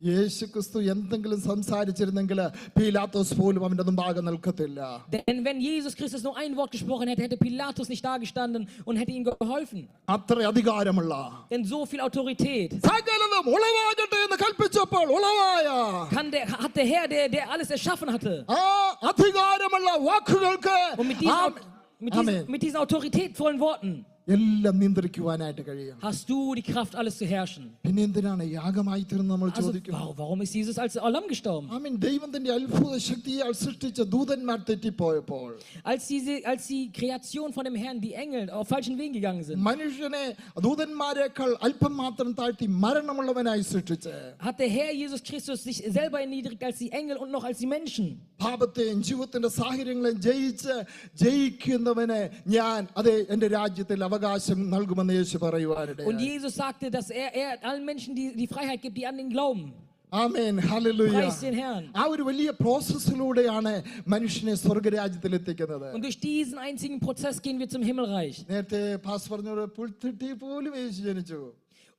യേശു ക്രിസ്തു എന്തെങ്കിലും സംസാരിച്ചിരുന്നെങ്കിൽ പീലാത്തോസ് പോലും അവന്റെ മുമ്പാകെ നിൽക്കത്തില്ല. Denn wenn Jesus Christus nur ein Wort gesprochen hätte, hätte Pilatus nicht dagestanden und hätte ihm geholfen. അത്ര അധികാരമുള്ള Denn so viel Autorität സകലതും ഉളവാകട്ടെ എന്ന് കൽപ്പിച്ചപ്പോൾ ഉളവായ hat der Herr, der alles erschaffen hatte. ആ അധികാരമുള്ള വാക്കുകൾക്ക് Und mit diesen autoritätvollen Worten എല്ലാം നിയന്ത്രിക്കുവാനായിട്ട് കഴിയും. hast du die Kraft, alles zu herrschen. പിന്നെ എന്തിനാണ് യാഗമായി തീർന്ന് നമ്മൾ Also, ചോദിക്കും. warum ist Jesus als Lamm gestorben? ആമേൻ. ദൈവത്തിന്റെ അത്ഭുത ശക്തിയാൽ സൃഷ്ടിച്ച ദൂതന്മാർ തെറ്റിപ്പോയപ്പോൾ Als die Kreation von dem Herrn, die Engel, auf falschen Wegen gegangen sind, മനുഷ്യനെ ദൂതന്മാരെക്കാൾ അല്പം മാത്രം താഴ്ത്തി മരണമുള്ളവനായി സൃഷ്ടിച്ച് hat der Herr Jesus Christus sich selber erniedrigt als die Engel und noch als die Menschen. പാപത്തെയും ജീവിതത്തിന്റെ സാഹചര്യങ്ങളെയും ജയിക്കുന്നവനെ ഞാൻ അതെ എന്റെ രാജ്യത്തിൽ അവകാശം നൽകുമെന്ന് യേശു പറയുവാനിടയായി. Und Jesus sagte, dass er allen Menschen die Freiheit gibt, die an ihn glauben. Amen hallelujah. Preis den Herrn. ആ ഒരു വലിയ പ്രോസസ്സിലൂടെയാണ് മനുഷ്യനെ സ്വർഗ്ഗരാജ്യത്തിൽ എത്തിക്കുന്നത്. Und durch diesen einzigen Prozess gehen wir zum Himmelreich. നേരത്തെ പാസ് പറഞ്ഞ പുൽത്തിട്ടി പോലും യേശു ജനിച്ചു.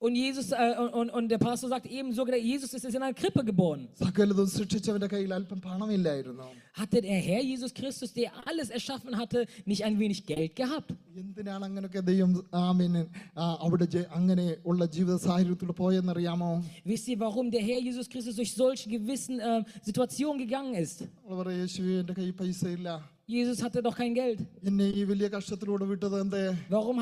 Und der Pastor sagt eben sogar, Jesus ist in einer Krippe geboren. സകലതും സൃഷ്ടിച്ചവന്റെ കയ്യിൽ അല്പം പണമില്ലായിരുന്നു. Hatte der Herr Jesus Christus, der alles erschaffen hatte, nicht ein wenig Geld gehabt? എന്തിനാണ് അങ്ങനെയൊക്കെ ദൈവം അവിടെ അങ്ങനെ ഉള്ള ജീവിത സാഹചര്യത്തിലൂടെ പോയെന്നറിയാമോ? Wisst ihr, warum der Herr Jesus Christus durch solche gewissen Situationen gegangen ist? യേശുവേ, എന്റെ കയ്യിൽ പൈസ ഇല്ല. Jesus hatte doch kein Geld. എന്നെ ഈ വലിയ കഷ്ടത്തിലൂടെ വിട്ടത് എന്തേ? Warum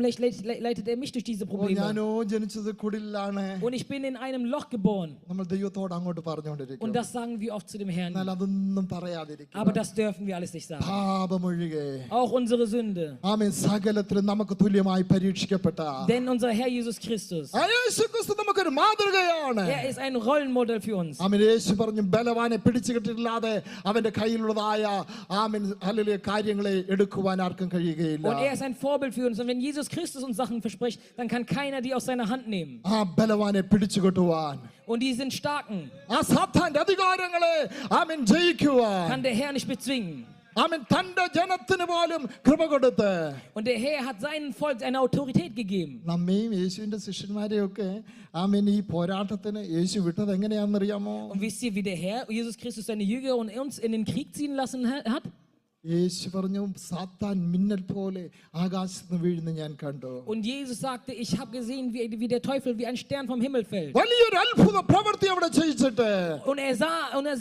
leitet er mich durch diese Probleme? ഞാനോ ജനിച്ചത് കുടിലാണ്. Und ich bin in einem Loch geboren. നമ്മൾ ദൈവത്തോട് അങ്ങോട്ട് പറഞ്ഞുകൊണ്ടിരിക്കും. Und das sagen wir oft zu dem Herrn. എന്നാൽ അതൊന്നും പറയാതിരിക്കും. Aber das dürfen wir alles nicht sagen. പാപമൊഴികെ. Auch unsere Sünde. ആമേൻ. സകലത്തിലും നമുക്ക് തുല്യമായി പരീക്ഷിക്കപ്പെട്ട Denn unser Herr Jesus Christus, യേശുക്രിസ്തു നമുക്കൊരു മാതൃകയാണ്. er ist ein Rollenmodell für uns. ആമേൻ. യേശു പറഞ്ഞു, ബലവാനെ പിടിച്ചുകെട്ടില്ലാതെ അവന്റെ കയ്യിലുള്ളതായ ആമേൻ ഹല്ലേലൂയ കാര്യങ്ങളെ എടുക്കുവാൻ ആർക്കും കഴിയുകയില്ല. Und er ist ein Vorbild für uns. Und wenn Jesus Christus uns Sachen verspricht, dann kann keiner die aus seiner Hand nehmen. ആ ബലവാനെ പിടിച്ചുകെട്ടുവാൻ, Und die sind starken, ആ സാത്താന്റെ അധികാരങ്ങളെ ആമേൻ ജയിക്കുവാൻ kann der Herr nicht bezwingen. ആമേൻ തന്റെ ജനത്തിന് പോലും കൃപ കൊടുത്ത് Und der Herr hat seinem Volk eine Autorität gegeben. നമ്മയും യേശുവിന്റെ ശിഷ്യന്മാരെയൊക്കെ ആമേൻ ഈ പോരാട്ടത്തിന് യേശു വിട്ടത് എങ്ങനെയാണെന്നറിയാമോ? Und wisst ihr, wie der Herr Jesus Christus seine Jünger und uns in den Krieg ziehen lassen hat? യേശു പറഞ്ഞു, സാത്താൻ മിന്നൽ പോലെ ആകാശത്ത് നിന്ന് വീഴുന്ന ഞാൻ കണ്ടു. Und Jesus sagte, ich habe gesehen, wie der Teufel wie ein Stern vom Himmel fällt. വലിയൊരു അത്ഭുത പ്രവൃത്തി അവിടെ ചെയ്യിച്ചിട്ട് Und er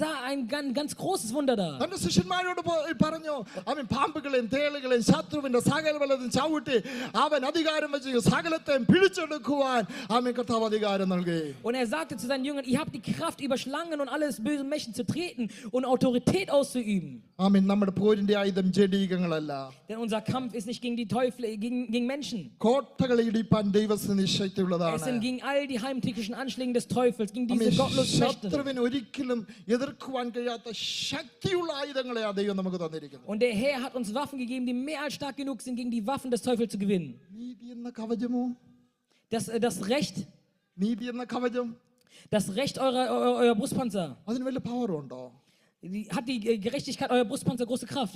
sah ein ganz großes Wunder da. തന്റെ ശിഷ്യന്മാരോട് പറഞ്ഞു, അവൻ പാമ്പുകളെയും തേളുകളെയും ശത്രുവിന്റെ സകലവലതും ചവിട്ടി അവൻ അധികാരം വെച്ച് സകലത്തെയും പിടിച്ചെടുക്കുവാൻ അവൻ കർത്താവ് അധികാരം നൽകി. Und er sagte zu seinen Jüngern, ihr habt die Kraft, über Schlangen und alles böse Mächten zu treten und Autorität auszuüben. ആമേൻ. നമ്മുടെ പോരിന്റെ ആയുധം ജഡീകങ്ങളല്ല. Denn unser Kampf ist nicht gegen die Teufel, gegen Menschen. കോട്ടകളെ ഇടിപ്പാൻ ദൈവത്തിന് നിശ്ചയിച്ചുള്ളതാണ്. Es sind gegen all die heimtückischen Anschläge des Teufels, gegen diese gottlosen Mächte. ശത്രുവിന് ഒരിക്കലും എതിർക്കുവാൻ കഴിയാത്ത ശക്തിയുള്ള ആയുധങ്ങളെ ആ ദൈവം നമുക്ക് തന്നിരിക്കുന്നു. Und der Herr hat uns Waffen gegeben, die mehr als stark genug sind, gegen die Waffen des Teufels zu gewinnen. നീതി എന്ന കവചമോ? Das Recht, നീതി എന്ന കവചം euer Brustpanzer. അതിന് വല്ല പവറും ഉണ്ടോ? Hat die Gerechtigkeit euer Brustpanzer große Kraft?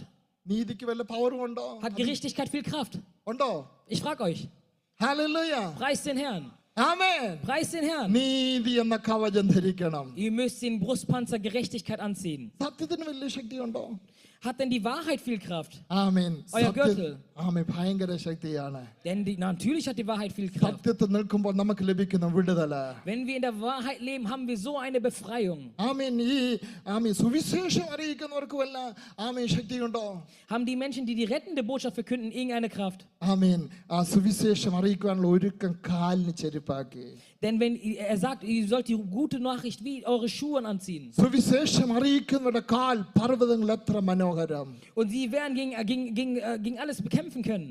നീതിക്ക് വല്ല പവറും ഉണ്ടോ? Hat Gerechtigkeit viel Kraft? ഉണ്ടോ? Ich frage euch. Hallelujah. Preist den Herrn. ആമേൻ. Preist den Herrn. നീതി എന്ന കവചം ധരിക്കണം. Ihr müsst den Brustpanzer Gerechtigkeit anziehen. സത്യത്തിന് വലിയ ശക്തിയുണ്ടോ? Hat denn die Wahrheit viel Kraft? ആമേൻ. Euer Gürtel. ആമേൻ. ഭയങ്കര ശക്തിയാണ്. Denn natürlich hat die Wahrheit viel Kraft. സത്യത്തിൽ നിൽക്കുമ്പോൾ നമുക്ക് ലഭിക്കുന്ന വിടുതല. Wenn wir in der Wahrheit leben, haben wir so eine Befreiung. ആമേൻ. ആമേൻ. സുവിശേഷം അറിയിക്കുന്നവർക്കുമല്ല ആമേൻ ശക്തിയുണ്ടോ? Haben die Menschen, die die rettende Botschaft verkünden, irgendeine Kraft? ആമേൻ. ആ സുവിശേഷം അറിയിക്കാനുള്ള ഒരുക്കം കാലിന് ചെരുപ്പാക്കി. Denn wenn er sagt, ihr sollt die gute Nachricht wie eure Schuhe anziehen. സുവിശേഷം അറിയിക്കുന്നവരുടെ കാൽ പർവ്വതങ്ങൾ എത്ര മനോഹരം. Und sie werden gegen alles bekämpfen können.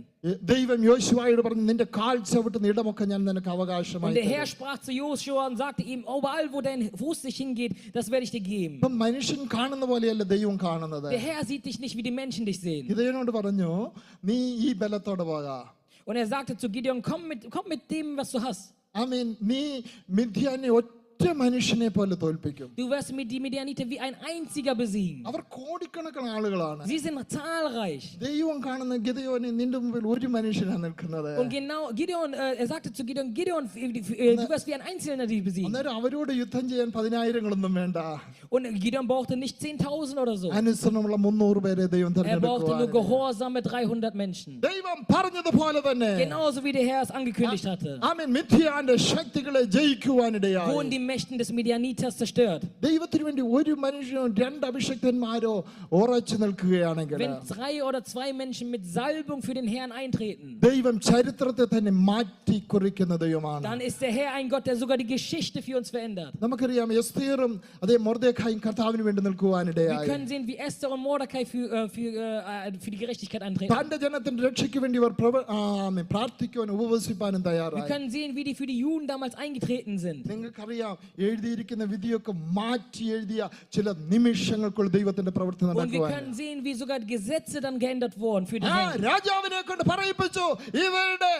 ദൈവം യോശുവയോട് പറഞ്ഞു, നിന്റെ കാൽ ചവിട്ടുന്ന ഇടമൊക്കെ ഞാൻ നിനക്ക് Und അവകാശമായി der Herr sprach zu Joshua und sagte ihm, überall wo dein Fuß sich hingeht, das werde ich dir geben. ഇപ്പം മനുഷ്യൻ കാണുന്ന പോലെയല്ല ദൈവം കാണുന്നത്. Der Herr sieht dich nicht, wie die Menschen dich sehen. ഗിദെയോനോട് പറഞ്ഞു, നീ ഈ ബലത്തോടെ പോകാ. Und er sagte zu Gideon, komm mit dem, was du hast. ആമേൻ. നീ മിദ്യാനെ ഒറ്റ മനുഷ്യനെ പോലെ തോൽപ്പിക്കും. Du wirst die Midianiter wie ein einziger besiegen. അവർ കോടിക്കണക്കിന് ആളുകളാണ്. Sie sind zahlreich. ദൈവം കാണുന്ന ഗിദെയോനെ നിന്റെ മുമ്പിൽ ഒരു മനുഷ്യനാണ് നിൽക്കുന്നത്. Und genau Gideon, er sagte zu Gideon, du wirst wie ein Einzelner die besiegen. അന്നേരം അവരോട് യുദ്ധം ചെയ്യാൻ 10,000 വേണ്ട. Und Gideon brauchte nicht 10.000 oder so. അനുസരണമുള്ള 300 പേരെ ദൈവം Er brauchte nur തിരഞ്ഞെടുക്കുക. gehorsame 300 Menschen. ദൈവം പറഞ്ഞതുപോലെ തന്നെ Genauso wie der Herr es angekündigt hatte. ആമേൻ മിഥ്യാന്റെ ശക്തികളെ ജയിക്കുവാനിടയായി. Wurden die Mächten des Midianiters zerstört. ദൈവത്തിന് വേണ്ടി ഒരു മനുഷ്യനോ 2 അഭിഷിക്തന്മാരോ ഉറച്ചു നിൽക്കുകയാണെങ്കിൽ Wenn 3 oder 2 Menschen mit Salbung für den Herrn eintreten, ദൈവം ചരിത്രത്തെ തന്നെ മാറ്റി കുറിക്കുന്ന ദൈവമാണ്. dann ist der Herr ein Gott, der sogar die Geschichte für uns verändert. നമുക്കറിയാം എസ്തേറും അതേ മൊർദെഖായും കർത്താവിന് വേണ്ടി Wir നിൽക്കുവാനിടയായി. können sehen, wie Esther und Mordecai für die Gerechtigkeit eintreten. തന്റെ ജനത്തിന്റെ രക്ഷയ്ക്ക് വേണ്ടി അവർ പ്രാർത്ഥിക്കുവാനും ഉപവസിപ്പാനും Wir തയ്യാറായി. können sehen, wie die für die Juden damals eingetreten sind. നിങ്ങൾക്കറിയാം, എഴുതിയിരിക്കുന്ന വിധിയൊക്കെ മാറ്റി എഴുതിയ ചില നിമിഷങ്ങൾക്കുള്ള ദൈവത്തിന്റെ പ്രവൃത്തി Und wir നടക്കുവാൻ. können sehen, wie sogar Gesetze dann geändert wurden für den Herrn. രാജാവിനെ കൊണ്ട് പറയിപ്പിച്ചു, ഇവരുടെ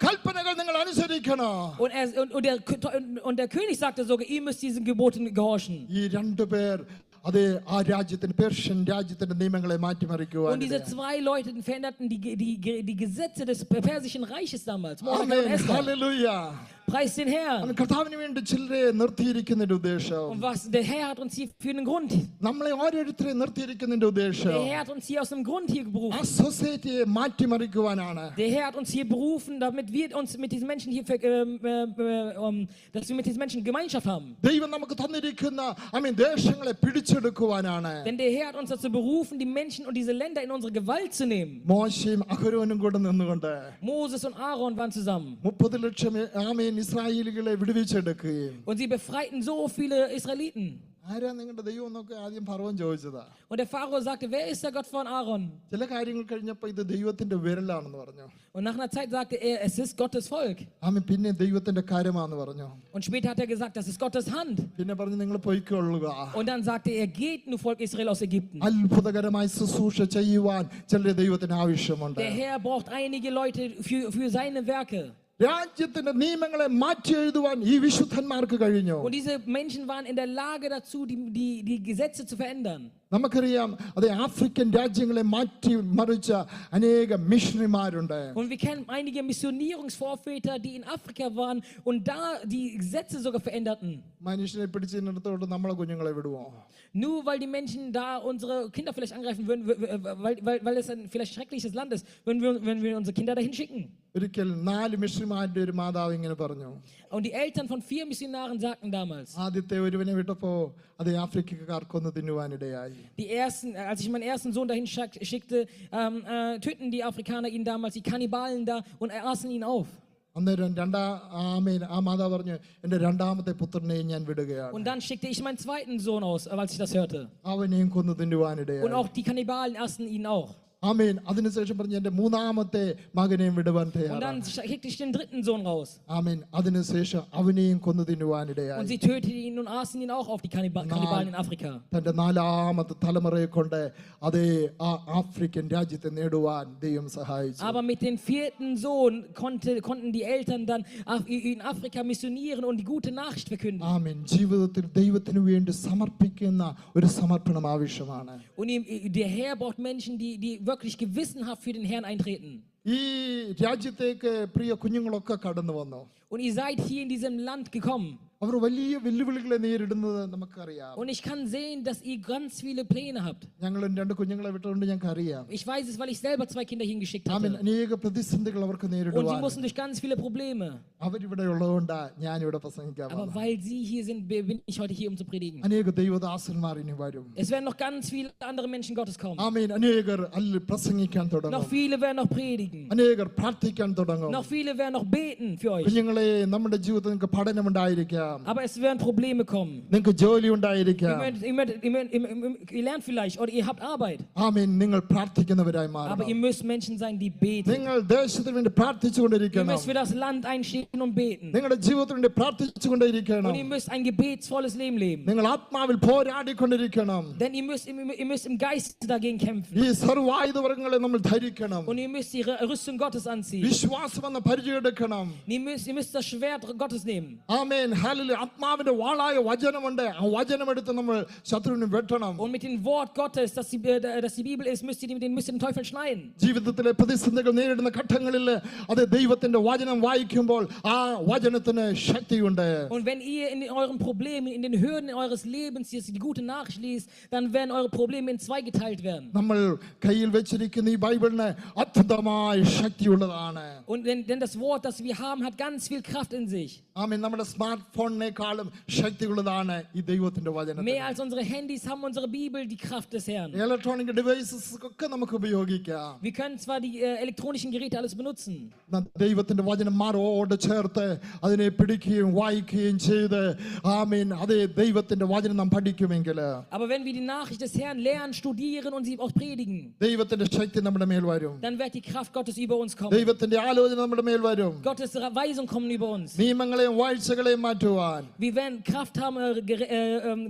കൽപ്പനകൾ നിങ്ങൾ അനുസരിക്കണം. Und der König sagte sogar, ihr müsst diesen Geboten gehorchen. ഈ 2 പേർ അത് ആ രാജ്യത്തിന് പേർഷ്യൻ രാജ്യത്തിന്റെ നിയമങ്ങളെ മാറ്റിമറിക്കുവാൻ Und diese zwei Leute veränderten die Gesetze des persischen Reiches damals. Mordecai und Esther. Hallelujah. Preis den Herrn. കർത്താവിന് വേണ്ടി ചിലരെ നിർത്തിയിരിക്കുന്നതിന്റെ ഉദ്ദേശം, Und was der Herr hat uns hier für einen Grund. നമ്മളെ ഓരോരുത്തരെ നിർത്തിയിരിക്കുന്നതിന്റെ ഉദ്ദേശം Der Herr hat uns hier aus dem Grund hier ആ berufen. സൊസൈറ്റിയെ മാറ്റിമറിക്കുവാനാണ്. Der Herr hat uns hier berufen, damit wir uns mit diesen Menschen hier, dass wir mit diesen Menschen Gemeinschaft haben. ദൈവം നമുക്ക് തന്നിരിക്കുന്ന ദേശങ്ങളെ പിടിച്ചെടുക്കുവാനാണ്. Denn der Herr hat uns dazu berufen, die Menschen und diese Länder in unsere Gewalt zu nehmen. മോശയും അഹരോനും കൂടെ നിന്നുകൊണ്ട് Moses und Aaron waren zusammen. 30 ലക്ഷം ഇസ്രായേലികളെ വിടുവിച്ചെടുക്കുകയും. Und sie befreiten so viele Israeliten. ആരാ നിങ്ങളുടെ ദൈവം എന്നൊക്കെ ആദ്യം ഫറവോൻ ചോദിച്ചതാ. Und der Pharao sagte, wer ist der Gott von Aaron? ചില കാര്യങ്ങൾ കഴിഞ്ഞപ്പോൾ ഇത് ദൈവത്തിന്റെ വിരലാണെന്ന് പറഞ്ഞു. Und nach einer Zeit sagte er, es ist Gottes Volk. പിന്നെ ദൈവത്തിന്റെ കാര്യമാണെന്ന് പറഞ്ഞു. Und später hat er gesagt, das ist Gottes Hand. പിന്നെ പറഞ്ഞു നിങ്ങൾ പൊയ്ക്കൊള്ളുക. Und dann sagte er, geht nur Volk Israel aus Ägypten. അത്ഭുതകരമായ ശുശ്രൂഷ ചെയ്യുവാൻ ചിലരെ ദൈവത്തിന് ആവശ്യമുണ്ട്. Der Herr braucht einige Leute für seine Werke. രാജ്യത്തിന്റെ നിയമങ്ങളെ മാറ്റി എഴുതുവാൻ ഈ വിശുദ്ധന്മാർക്ക് കഴിഞ്ഞു. Und diese Menschen waren in der Lage dazu, die Gesetze zu verändern. നമുക്കറിയാം അത് ആഫ്രിക്കൻ രാജ്യങ്ങളെ മാറ്റി മറിച്ച അനേകം മിഷണറിമാരുണ്ട്. Und wir kennen einige Missionierungsvorväter, die in Afrika waren und da die Gesetze sogar veränderten. മനുഷ്യനെ പിടിച്ചിടത്തോട്ട് നമ്മളെ കുഞ്ഞുങ്ങളെ വിടുവോ? Nur weil die Menschen da unsere Kinder vielleicht angreifen würden, weil es ein vielleicht schreckliches Land ist, wenn wir unsere Kinder dahin schicken. ഒരിക്കൽ 4 മിഷണറിമാരുടെ ഒരു മാതാവ് ഇങ്ങനെ പറഞ്ഞു. Und die Eltern von 4 Missionaren sagten damals, ആദ്യത്തെ ഒരുവനെ വിട്ടപ്പോ അത് ആഫ്രിക്കക്കാർക്കൊന്ന് തിന്നുവാനിടയായി. als ich meinen ersten Sohn dahin schickte, töten die Afrikaner ihn damals, die Kannibalen da, und aßen ihn auf. അന്നേരം ആ മാതാവ് പറഞ്ഞു, എന്റെ രണ്ടാമത്തെ പുത്രനെയും ഞാൻ വിടുകയാണ്. Und dann schickte ich meinen zweiten Sohn aus, als ich das hörte. അവനെയും കൊന്നു തിന്നുവാനിടയായി. Und auch die Kannibalen aßen ihn auch. ആമേൻ. അതിനുശേഷം പറഞ്ഞു എന്റെ മൂന്നാമത്തെ മകനെയും വിടുവാൻ Und തയ്യാറാണ്. dann schickte ich den dritten Sohn raus. ആമേൻ. അതിനുശേഷം അവനെയും കൊന്നു തിന്നുവാനിടയായി. Und sie töteten ihn und aßen ihn auch auf, die Kannibalen in Afrika. തന്റെ 4ാമത്തെ തലമുറയെ കൊണ്ട് അതേ ആ ആഫ്രിക്കൻ രാജ്യത്തെ നേടുവാൻ ദൈവം സഹായിച്ചു. Aber mit dem 4. Sohn konnten die Eltern dann in Afrika missionieren und die gute Nachricht verkünden. ആമേൻ. ജീവിതത്തിൽ ദൈവത്തിനു വേണ്ടി സമർപ്പിക്കുന്ന ഒരു സമർപ്പണം ആവശ്യമാണ്. Und der Herr braucht Menschen, die wirklich gewissenhaft für den Herrn eintreten. ഈ രാജ്യത്തേക്ക് പ്രിയ കുഞ്ഞുങ്ങളൊക്കെ കടന്നു വന്നു. Und ihr seid hier in diesem Land gekommen. അവർ വലിയ വെല്ലുവിളികളെ നേരിടുന്നത് നമുക്കറിയാം. Und ich kann sehen, dass ihr ganz viele Pläne habt. ഞങ്ങളും 2 കുഞ്ഞുങ്ങളെ വിട്ടുകൊണ്ട് ഞങ്ങൾക്ക് അറിയാം. Ich weiß es, weil ich selber 2 Kinder hingeschickt ആമേൻ. hatte. അനേക പ്രതിസന്ധികൾ അവർക്ക് Und sie നേരിടുവാൻ. mussten durch ganz viele Probleme. അവരിവിടെ ഉള്ളതുകൊണ്ടാ ഞാനിവിടെ പ്രസംഗിക്കാൻ Aber വന്നത്. weil sie hier sind, bin ich heute hier, um zu predigen. അനേക ദൈവദാസന്മാർ ഇനി വരും. Es werden noch ganz viele andere Menschen Gottes kommen. ആമേൻ. അനേകർ പ്രസംഗിക്കാൻ Noch തുടങ്ങും. viele werden noch predigen. അനേകർ പ്രാർത്ഥിക്കാൻ തുടങ്ങും. Noch viele werden noch beten für euch. കുഞ്ഞുങ്ങളെ നമ്മുടെ ജീവിതത്തിൽ നിങ്ങൾക്ക് പഠനമുണ്ടായിരിക്കാം. Aber es werden Probleme kommen. നിങ്ങൾക്ക് ജോലി ഉണ്ടായിരിക്കാം. Ihr lernt vielleicht oder ihr habt Arbeit. ആമേൻ. നിങ്ങൾ പ്രാർത്ഥിക്കുന്നവരായി Aber മാറണം. ihr müsst Menschen sein, die beten. നിങ്ങൾ ദേശത്തിന് വേണ്ടി Ihr പ്രാർത്ഥിച്ചുകൊണ്ടിരിക്കണം. müsst für das Land einstehen und beten. നിങ്ങളുടെ ജീവിതത്തിന് വേണ്ടി പ്രാർത്ഥിച്ചുകൊണ്ടിരിക്കണം. Und ihr müsst ein gebetsvolles Leben leben. നിങ്ങൾ ആത്മാവിൽ പോരാടിക്കൊണ്ടിരിക്കണം. Denn ihr müsst im Geist dagegen kämpfen. ഈ സർവായുധവർഗങ്ങളെ നമ്മൾ ധരിക്കണം. Und ihr müsst die Rüstung Gottes anziehen. വിശ്വാസം എന്ന പരിചയെടുക്കണം. Ihr müsst das Schwert Gottes nehmen. ആമേൻ. ഹല്ലേലൂയ. ആത്മാവിന്റെ വാളായ വചനമുണ്ട്. ആ വചനമെടുത്ത് നമ്മൾ ശത്രുവിനെ വെട്ടണം. Und mit dem Wort Gottes, das die Bibel ist, müsst ihr den Teufel schneiden. ജീവിതത്തിലെ പ്രതിസന്ധികൾ നേരിടുന്ന ഘട്ടങ്ങളിൽ അത് ദൈവത്തിന്റെ വചനം വായിക്കുമ്പോൾ ആ വചനത്തിന് ശക്തിയുണ്ട്. Und wenn ihr in euren Problemen, in den Hürden eures Lebens die gute Nachricht liest, dann werden eure Probleme in 2 geteilt werden. നമ്മൾ കയ്യിൽ വെച്ചിരിക്കുന്ന ഈ ബൈബിളിന് അത്ഭുതമായ ശക്തിയുള്ളതാണ്. Und denn das Wort, das wir haben, hat ganz viel Kraft in sich. ആമേൻ. നമ്മുടെ smart ഫോണിനേക്കാളും ശക്തിയുള്ളതാണ് ഈ ദൈവത്തിന്റെ വചനം. Mehr als unsere Handys haben unsere Bibel die Kraft des Herrn. Electronic devices ഒക്കെ നമുക്ക് ഉപയോഗിക്കാം. Wir können zwar die elektronischen Geräte alles benutzen, ദൈവത്തിന്റെ വചനം മാറോട് ചേർത്ത് അതിനെ പിടിക്കുകയും വായിക്കുകയും ചെയ്ത് ആമേൻ അതേ ദൈവത്തിന്റെ വചനം നാം പഠിക്കുമെങ്കിൽ aber wenn wir die Nachricht des Herrn lernen, studieren und sie auch predigen, ദൈവത്തിന്റെ ശക്തി നമ്മുടെ മേൽ വരും. dann wird die Kraft Gottes über uns kommen. ദൈവത്തിന്റെ ആലോചന നമ്മുടെ മേൽ വരും. Gottes Weisung kommen über uns. നിയമങ്ങളെയും വാഴ്ചകളെയും മാറ്റുവാൻ. Wir werden Kraft haben,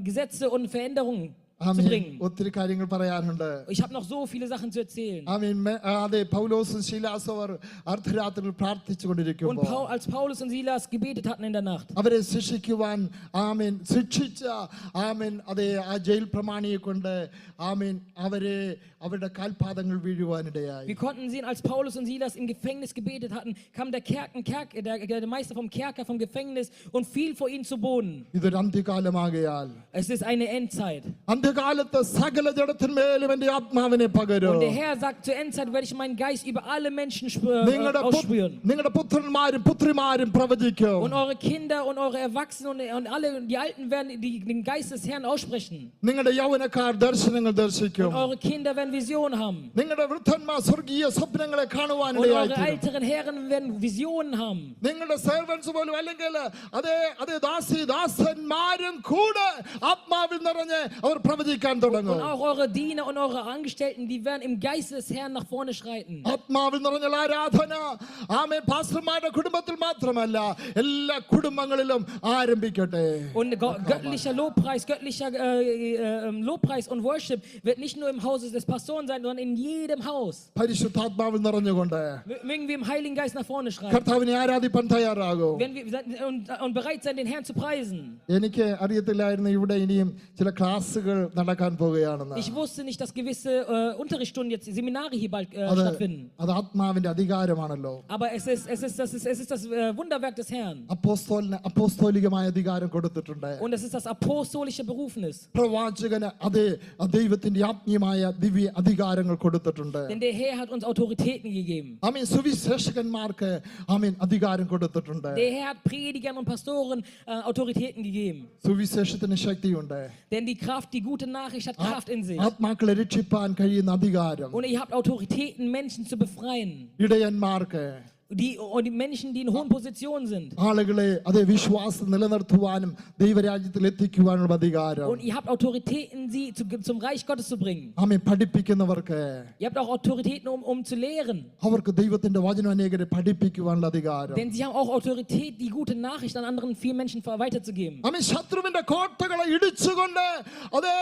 Gesetze und Veränderungen. ആമേൻ. bringen. ഒത്തിരി കാര്യങ്ങൾ പറയാനുണ്ട്. Ich habe noch so viele Sachen zu erzählen. ആമേൻ. അതെ, പൗലോസും ശീലാസും അവർ അർദ്ധരാത്രിയിൽ പ്രാർത്ഥിച്ചു Und കൊണ്ടിരിക്കുമ്പോൾ als Paulus und Silas gebetet hatten in der Nacht, അവരെ ശിക്ഷിക്കുവാൻ ആമേൻ ശിക്ഷിച്ച ആമേൻ അതെ ആ ജയിൽ പ്രമാണിയെ കൊണ്ട് ആമേൻ അവരുടെ കാൽപാദങ്ങൾ വീഴുവാനിടയായി. wir konnten sehen, als Paulus und Silas im Gefängnis gebetet hatten, kam der Meister vom Kerker, vom Gefängnis und fiel vor ihnen zu Boden. ഇതൊരു അന്ത്യകാലമാകയാൽ Es ist eine Endzeit. അന്ത്യകാലത്ത് സകല ജഡത്തിന്മേലും എന്റെ ആത്മാവിനെ പകരും. Und der Herr sagt, zur Endzeit werde ich meinen Geist über alle Menschen aussprühen. നിങ്ങളുടെ പുത്രന്മാരും പുത്രിമാരും പ്രവചിക്കും. Und eure Kinder und eure Erwachsenen und alle, die Alten werden den Geist des Herrn aussprechen. നിങ്ങളുടെ യൗവനക്കാർ ദർശനങ്ങൾ ദർശിക്കും. Und eure Kinder werden Visionen haben. നിങ്ങളുടെ വൃദ്ധന്മാർ സ്വർഗീയ സ്വപ്നങ്ങളെ Und കാണുവാനിടയായി. eure älteren Herren werden Visionen haben. നിങ്ങളുടെ servants പോലും അല്ലെങ്കിൽ അതേ ദാസന്മാരും കൂടെ ആത്മാവിൽ നിറഞ്ഞ് അവർ പ്രവചിക്കാൻ Und തുടങ്ങും. auch eure Diener und eure Angestellten, die werden im Geist des Herrn nach vorne schreiten. ആത്മാവിൽ നിറഞ്ഞ ആരാധന ആമേൻ പാസ്റ്റർമാരുടെ കുടുംബത്തിൽ മാത്രമല്ല എല്ലാ കുടുംബങ്ങളിലും ആരംഭിക്കട്ടെ. Und göttlicher Lobpreis und Worship wird nicht nur im Hause des Pastoren sein, sondern in jedem Haus. പരിശുദ്ധാത്മാവിൽ നിറഞ്ഞുകൊണ്ട് Mögen wir im Heiligen Geist nach vorne schreiten. കർത്താവിനെ ആരാധിപ്പാൻ തയ്യാറാകും. Wenn wir und bereit sein, den Herrn zu preisen. എനിക്ക് അറിയത്തില്ലായിരുന്നു ഇവിടെ ഇനിയും ചില ക്ലാസ്സുകൾ നടക്കാൻ പോവുകയാണെന്ന്. Ich wusste nicht, dass gewisse Unterrichtsstunden jetzt Seminare hier bald stattfinden. അത് ആത്മാവിന്റെ അധികാരമാണല്ലോ. Aber es ist das Wunderwerk des Herrn. അപ്പോസ്തോലികമായ അധികാരം കൊടുത്തിട്ടുണ്ട്. Und es ist das apostolische Berufnis. പ്രവാചകന് അതേ ദൈവത്തിന്റെ ആത്മീയമായ ദിവ്യ അധികാരങ്ങൾ കൊടുത്തിട്ടുണ്ട്. Denn der Herr hat uns Autoritäten gegeben. ആമേൻ. സുവിശേഷകന്മാർക്ക് ആമേൻ അധികാരം കൊടുത്തിട്ടുണ്ട്. Der Herr hat Predigern und Pastoren Autoritäten gegeben. സുവിശേഷത്തിന് ശക്തിയുണ്ട്. Denn die gute Nachricht hat Kraft in sich. ആത്മാക്കളെ രക്ഷിപ്പാൻ കഴിയുന്ന അധികാരം Und ihr habt Autoritäten, Menschen zu befreien. ഇടയന്മാർക്ക് Die Menschen, die in hohen Positionen sind. ആളുകളെ അതേ വിശ്വാസം നിലനിർത്തുവാനും ദൈവരാജ്യത്തിൽ എത്തിക്കുവാനുള്ള അധികാരം. Und ihr habt Autoritäten, sie zum Reich Gottes zu bringen. ആമേൻ. പഠിപ്പിക്കുന്നവർക്ക് Ihr habt auch Autoritäten, um zu lehren. അവർക്ക് ദൈവത്തിന്റെ വചനം അനേകരെ പഠിപ്പിക്കുവാനുള്ള അധികാരം. Denn sie haben auch Autorität, die gute Nachricht an anderen vielen Menschen weiterzugeben. ആമേൻ. ശത്രുവിന്റെ കോട്ടകളെ ഇടിച്ചുകൊണ്ട് അതേ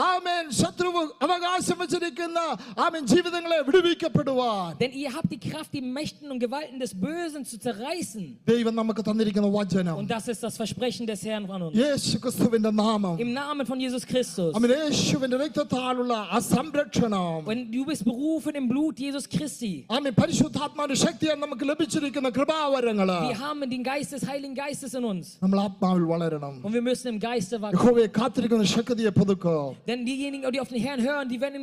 ആമേൻ ശത്രുവ് അവകാശം വെച്ചിരിക്കുന്ന ആമേൻ ജീവിതങ്ങളെ വിടുവിക്കപ്പെടുവാൻ. Denn ihr habt die Kraft, die Mächten und Gewalten des Bösen zu zerreißen. ദൈവം നമുക്ക് തന്നിരിക്കുന്ന വചനം. Und das ist das Versprechen des Herrn von uns. യേശുക്രിസ്തുവിന്റെ നാമം. Im Namen von Jesus Christus. ആമേൻ. യേശുവിന്റെ രക്തത്താലുള്ള ആ സംരക്ഷണം. Und du bist berufen im Blut Jesus Christi. ആമേൻ. പരിശുദ്ധാത്മാവിന്റെ ശക്തിയാൽ നമുക്ക് ലഭിച്ചിരിക്കുന്ന കൃപാവരങ്ങള്. Wir haben den Geist des Heiligen Geistes in uns. നമ്മൾ ആത്മാവിൽ വളരണം. Und wir müssen im Geiste wachsen. യഹോവയെ കാത്തിരിക്കുന്ന ശക്തിയെ പുതുക്കും. Denn diejenigen, die auf den Herrn hören, die werden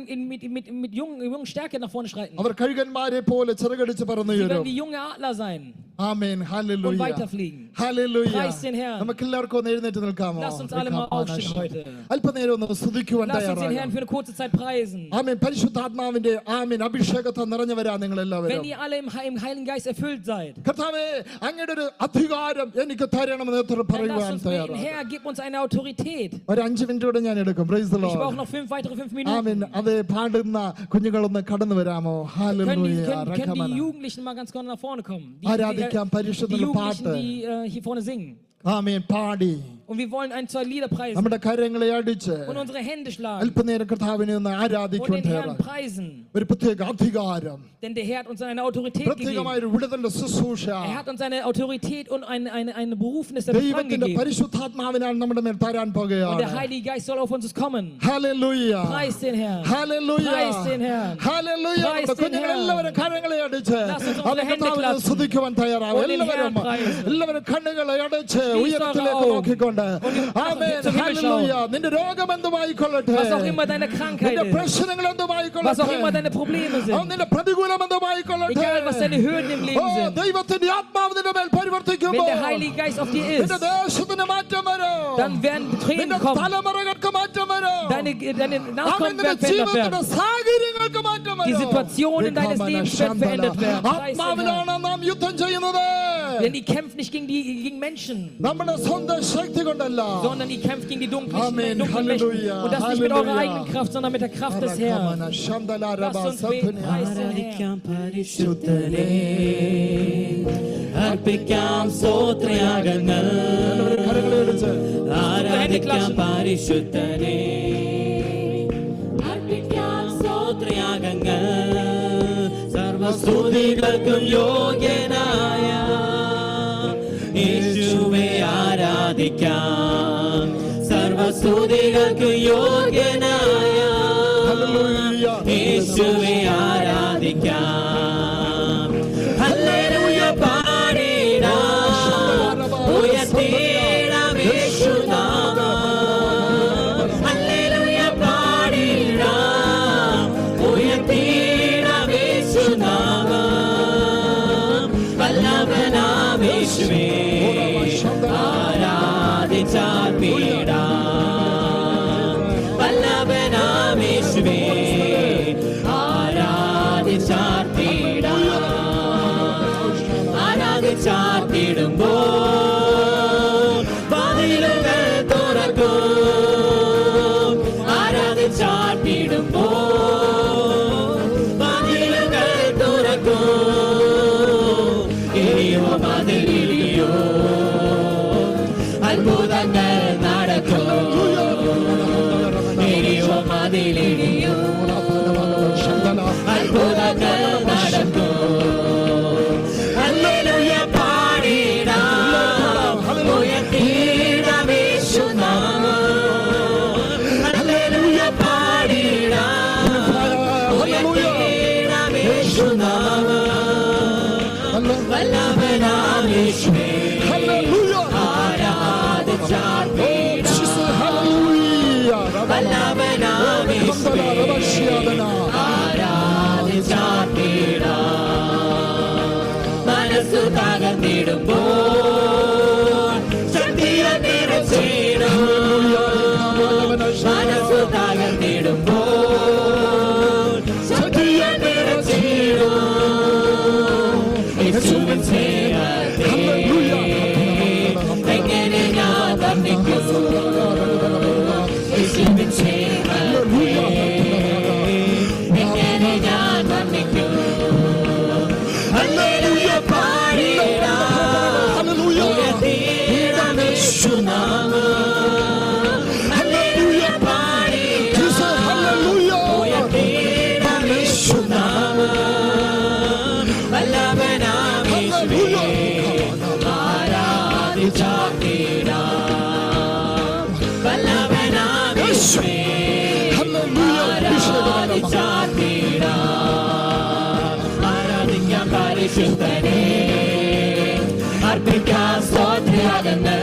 mit jungen Stärke nach vorne schreiten. അവർ കഴുകന്മാരെ പോലെ ചിറകടിച്ച് പറന്നു Die werden വരും. wie junge Adler sein. ആമേൻ. Und hallelujah. weiterfliegen. Hallelujah. Preis den Herrn. നമുക്ക് എല്ലാവർക്കും ഒന്ന് എഴുന്നേറ്റ് നിൽക്കാമോ? Lasst uns alle mal aufstehen heute. അല്പനേരം ഒന്ന് സ്തുതിക്കുവാൻ Lasst uns den Herrn തയ്യാറാകാം. für eine kurze Zeit preisen. ആമേൻ. പരിശുദ്ധാത്മാവിന്റെ ആമേൻ അഭിഷേകത്താൽ നിറഞ്ഞവരാ നിങ്ങൾ Wenn എല്ലാവരും. ihr alle im Heiligen Geist erfüllt seid, കർത്താവേ അങ്ങയുടെ ഒരു അധികാരം എനിക്ക് തരണമെന്ന് എത്ര dann lasst പറയുവാൻ uns beten, തയ്യാറാണ്. Herr, gib uns eine Autorität. ഒരു 5 മിനിറ്റ് കൂടെ ഞാൻ എടുക്കും. Praise the Ich brauche Lord. noch 5 amen. Minuten. അത് പാടുന്ന കുഞ്ഞുങ്ങളൊന്ന് കടന്നു വരാമോ? Hallelujah. Können die Jugendlichen mal ganz kurz nach vorne kommen? ആരാധിക്കാം Die പരിശുദ്ധ Jugendlichen, പാട്ട്. die hier vorne singen. ആമേൻ. പാടി Und wir wollen 2 Lieder preisen നമ്മുടെ കരങ്ങളെ അടിച്ച് und unsere Hände schlagen അല്പനേരം കർത്താവിനെ ഒന്ന് und ആരാധിക്കുവാൻ den Herrn തയ്യാറാണ്. preisen. ഒരു പ്രത്യേക അധികാരം, Denn der Herr hat uns eine Autorität gegeben. പ്രത്യേകമായ ഒരു വിടുതലിന്റെ ശുശ്രൂഷ Er hat uns eine Autorität und eine Berufnis der Befreiung ദൈവത്തിന്റെ gegeben. പരിശുദ്ധാത്മാവിനാൽ നമ്മുടെ മേൽ തരാൻ Und പോകുകയാണ്. der Heilige Geist soll auf uns kommen. Hallelujah. Preis den Herrn. Hallelujah. Preis den Herrn. Hallelujah. Preis നമ്മുടെ den കുഞ്ഞുങ്ങൾ Herrn. എല്ലാവരും കരങ്ങളെ അടിച്ച് Lass uns unsere Hände കർത്താവിനെ klatschen. സ്തുതിക്കുവാൻ തയ്യാറാവും. Und den എല്ലാവരും Herrn preisen. എല്ലാവരും കണ്ണുകളെ അടച്ച് Schließt ഉയരത്തിലേക്ക് eure Augen. നോക്കിക്കൊണ്ട് ആമേൻ. zum Himmel hallelujah. നിന്റെ രോഗം എന്തുമായിക്കൊള്ളട്ടെ, Was auch immer deine Krankheit നിന്റെ ist, പ്രശ്നങ്ങൾ was auch എന്തുമായിക്കൊള്ളട്ടെ, immer deine Probleme sind, നിന്റെ പ്രതികൂലം എന്തുമായിക്കൊള്ളട്ടെ, egal was deine Hürden im Leben sind, ദൈവത്തിന്റെ ആത്മാവ് നിന്റെ മേൽ wenn പരിവർത്തിക്കുമ്പോൾ der Heilige Geist auf dir നിന്റെ ist, ദേശത്തിന് മാറ്റം വരും, dann werden Tränen നിന്റെ kommen, തലമുറകൾക്ക് മാറ്റം വരും, deine Nachkommen നിന്റെ werden verändert ജീവിതത്തിന്റെ werden, സാഹചര്യങ്ങൾക്ക് മാറ്റം die വരും. Situationen deines Lebens werden verändert werden. Preis den Herrn. ആത്മാവിലാണ് നാം യുദ്ധം ചെയ്യുന്നത്, Denn die kämpft nicht gegen Menschen, നമ്മുടെ സ്വന്തം ശക്തി കൊണ്ടല്ല. sondern die kämpft gegen die dunklen Amen. Mächte. Halleluja. Und das nicht mit eurer Halleluja. eigenen Kraft, sondern mit der Kraft des Herrn. Lasst uns beten. Preis den Herrn. പരിശുദ്ധനെ അർപ്പിക്കാം സ്തോത്രയാഗങ്ങൾ ആരാധിക്കാം പരിശുദ്ധനെ സ്തുതികൾക്കും യോഗ്യനായ യേശുവേ ആരാധിക്കാം. സർവസ്തുതികൾക്കും യോഗ്യനായ യേശുവേ ആരാധിക്കാം. ഹല്ലേലൂയ പാടിടാം, ഉയർത്തിടാം യേശുനാമം. ഹല്ലേലൂയ പാടിടാം, ഉയർത്തിടാം യേശുനാമം. വല്ലഭനാം യേശുവേ ആരാധിച്ചാർത്തിടാം. വല്ലഭനാം യേശുവേ ആരാധിച്ചാർത്തിടുമ്പോൾ വാതിലുകൾ തുറക്കും. ആരാധിച്ചാർത്തിടുമ്പോൾ വാതിലുകൾ തുറക്കും. ഇനിയോ മതിലിയോ അത്ഭുതങ്ങൾ നടക്കും. ഇനിയോ മതിലിയോ അത്ഭുതങ്ങൾ നടക്കും. ഹല്ലേലൂയ പാടിടാം, ഉയർത്തിടാം യേശുനാമം. ഹല്ലേലൂയ പാടിടാം, ഉയർത്തിടാം യേശുനാമം. വല്ലഭനാം യേശുവേ ആരാധിച്ചാർത്തിടാം. വല്ലഭനാം യേശുവേ മനസ്സു തകർന്നിടുമ്പോൾ ശക്തിയെ നിറച്ചിടും. മനസ്സു തകർന്നിടുമ്പോൾ ശക്തിയെ നിറച്ചിടും. യേശുവിൻ സ്നേഹത്തെ എങ്ങനെ ഞാൻ വർണ്ണിക്കും. യേശുവിൻ സ്നേഹത്തെ എങ്ങനെ ഞാൻ വർണ്ണിക്കും. ഹല്ലേലൂയ പാടിടാം, ഉയർത്തിടാം യേശുനാമം. ഹല്ലേലൂയ പാടിടാം, ഉയർത്തിടാം യേശുനാമം. വല്ലഭനാം യേശുവേ ആരാധിച്ചാർത്തിടാം. വല്ലഭനാം യേശുവേ ആരാധിച്ചാർത്തിടാം. പരിശുദ്ധനെ അർപ്പിക്കാം സ്തോത്രയാഗങ്ങൾ.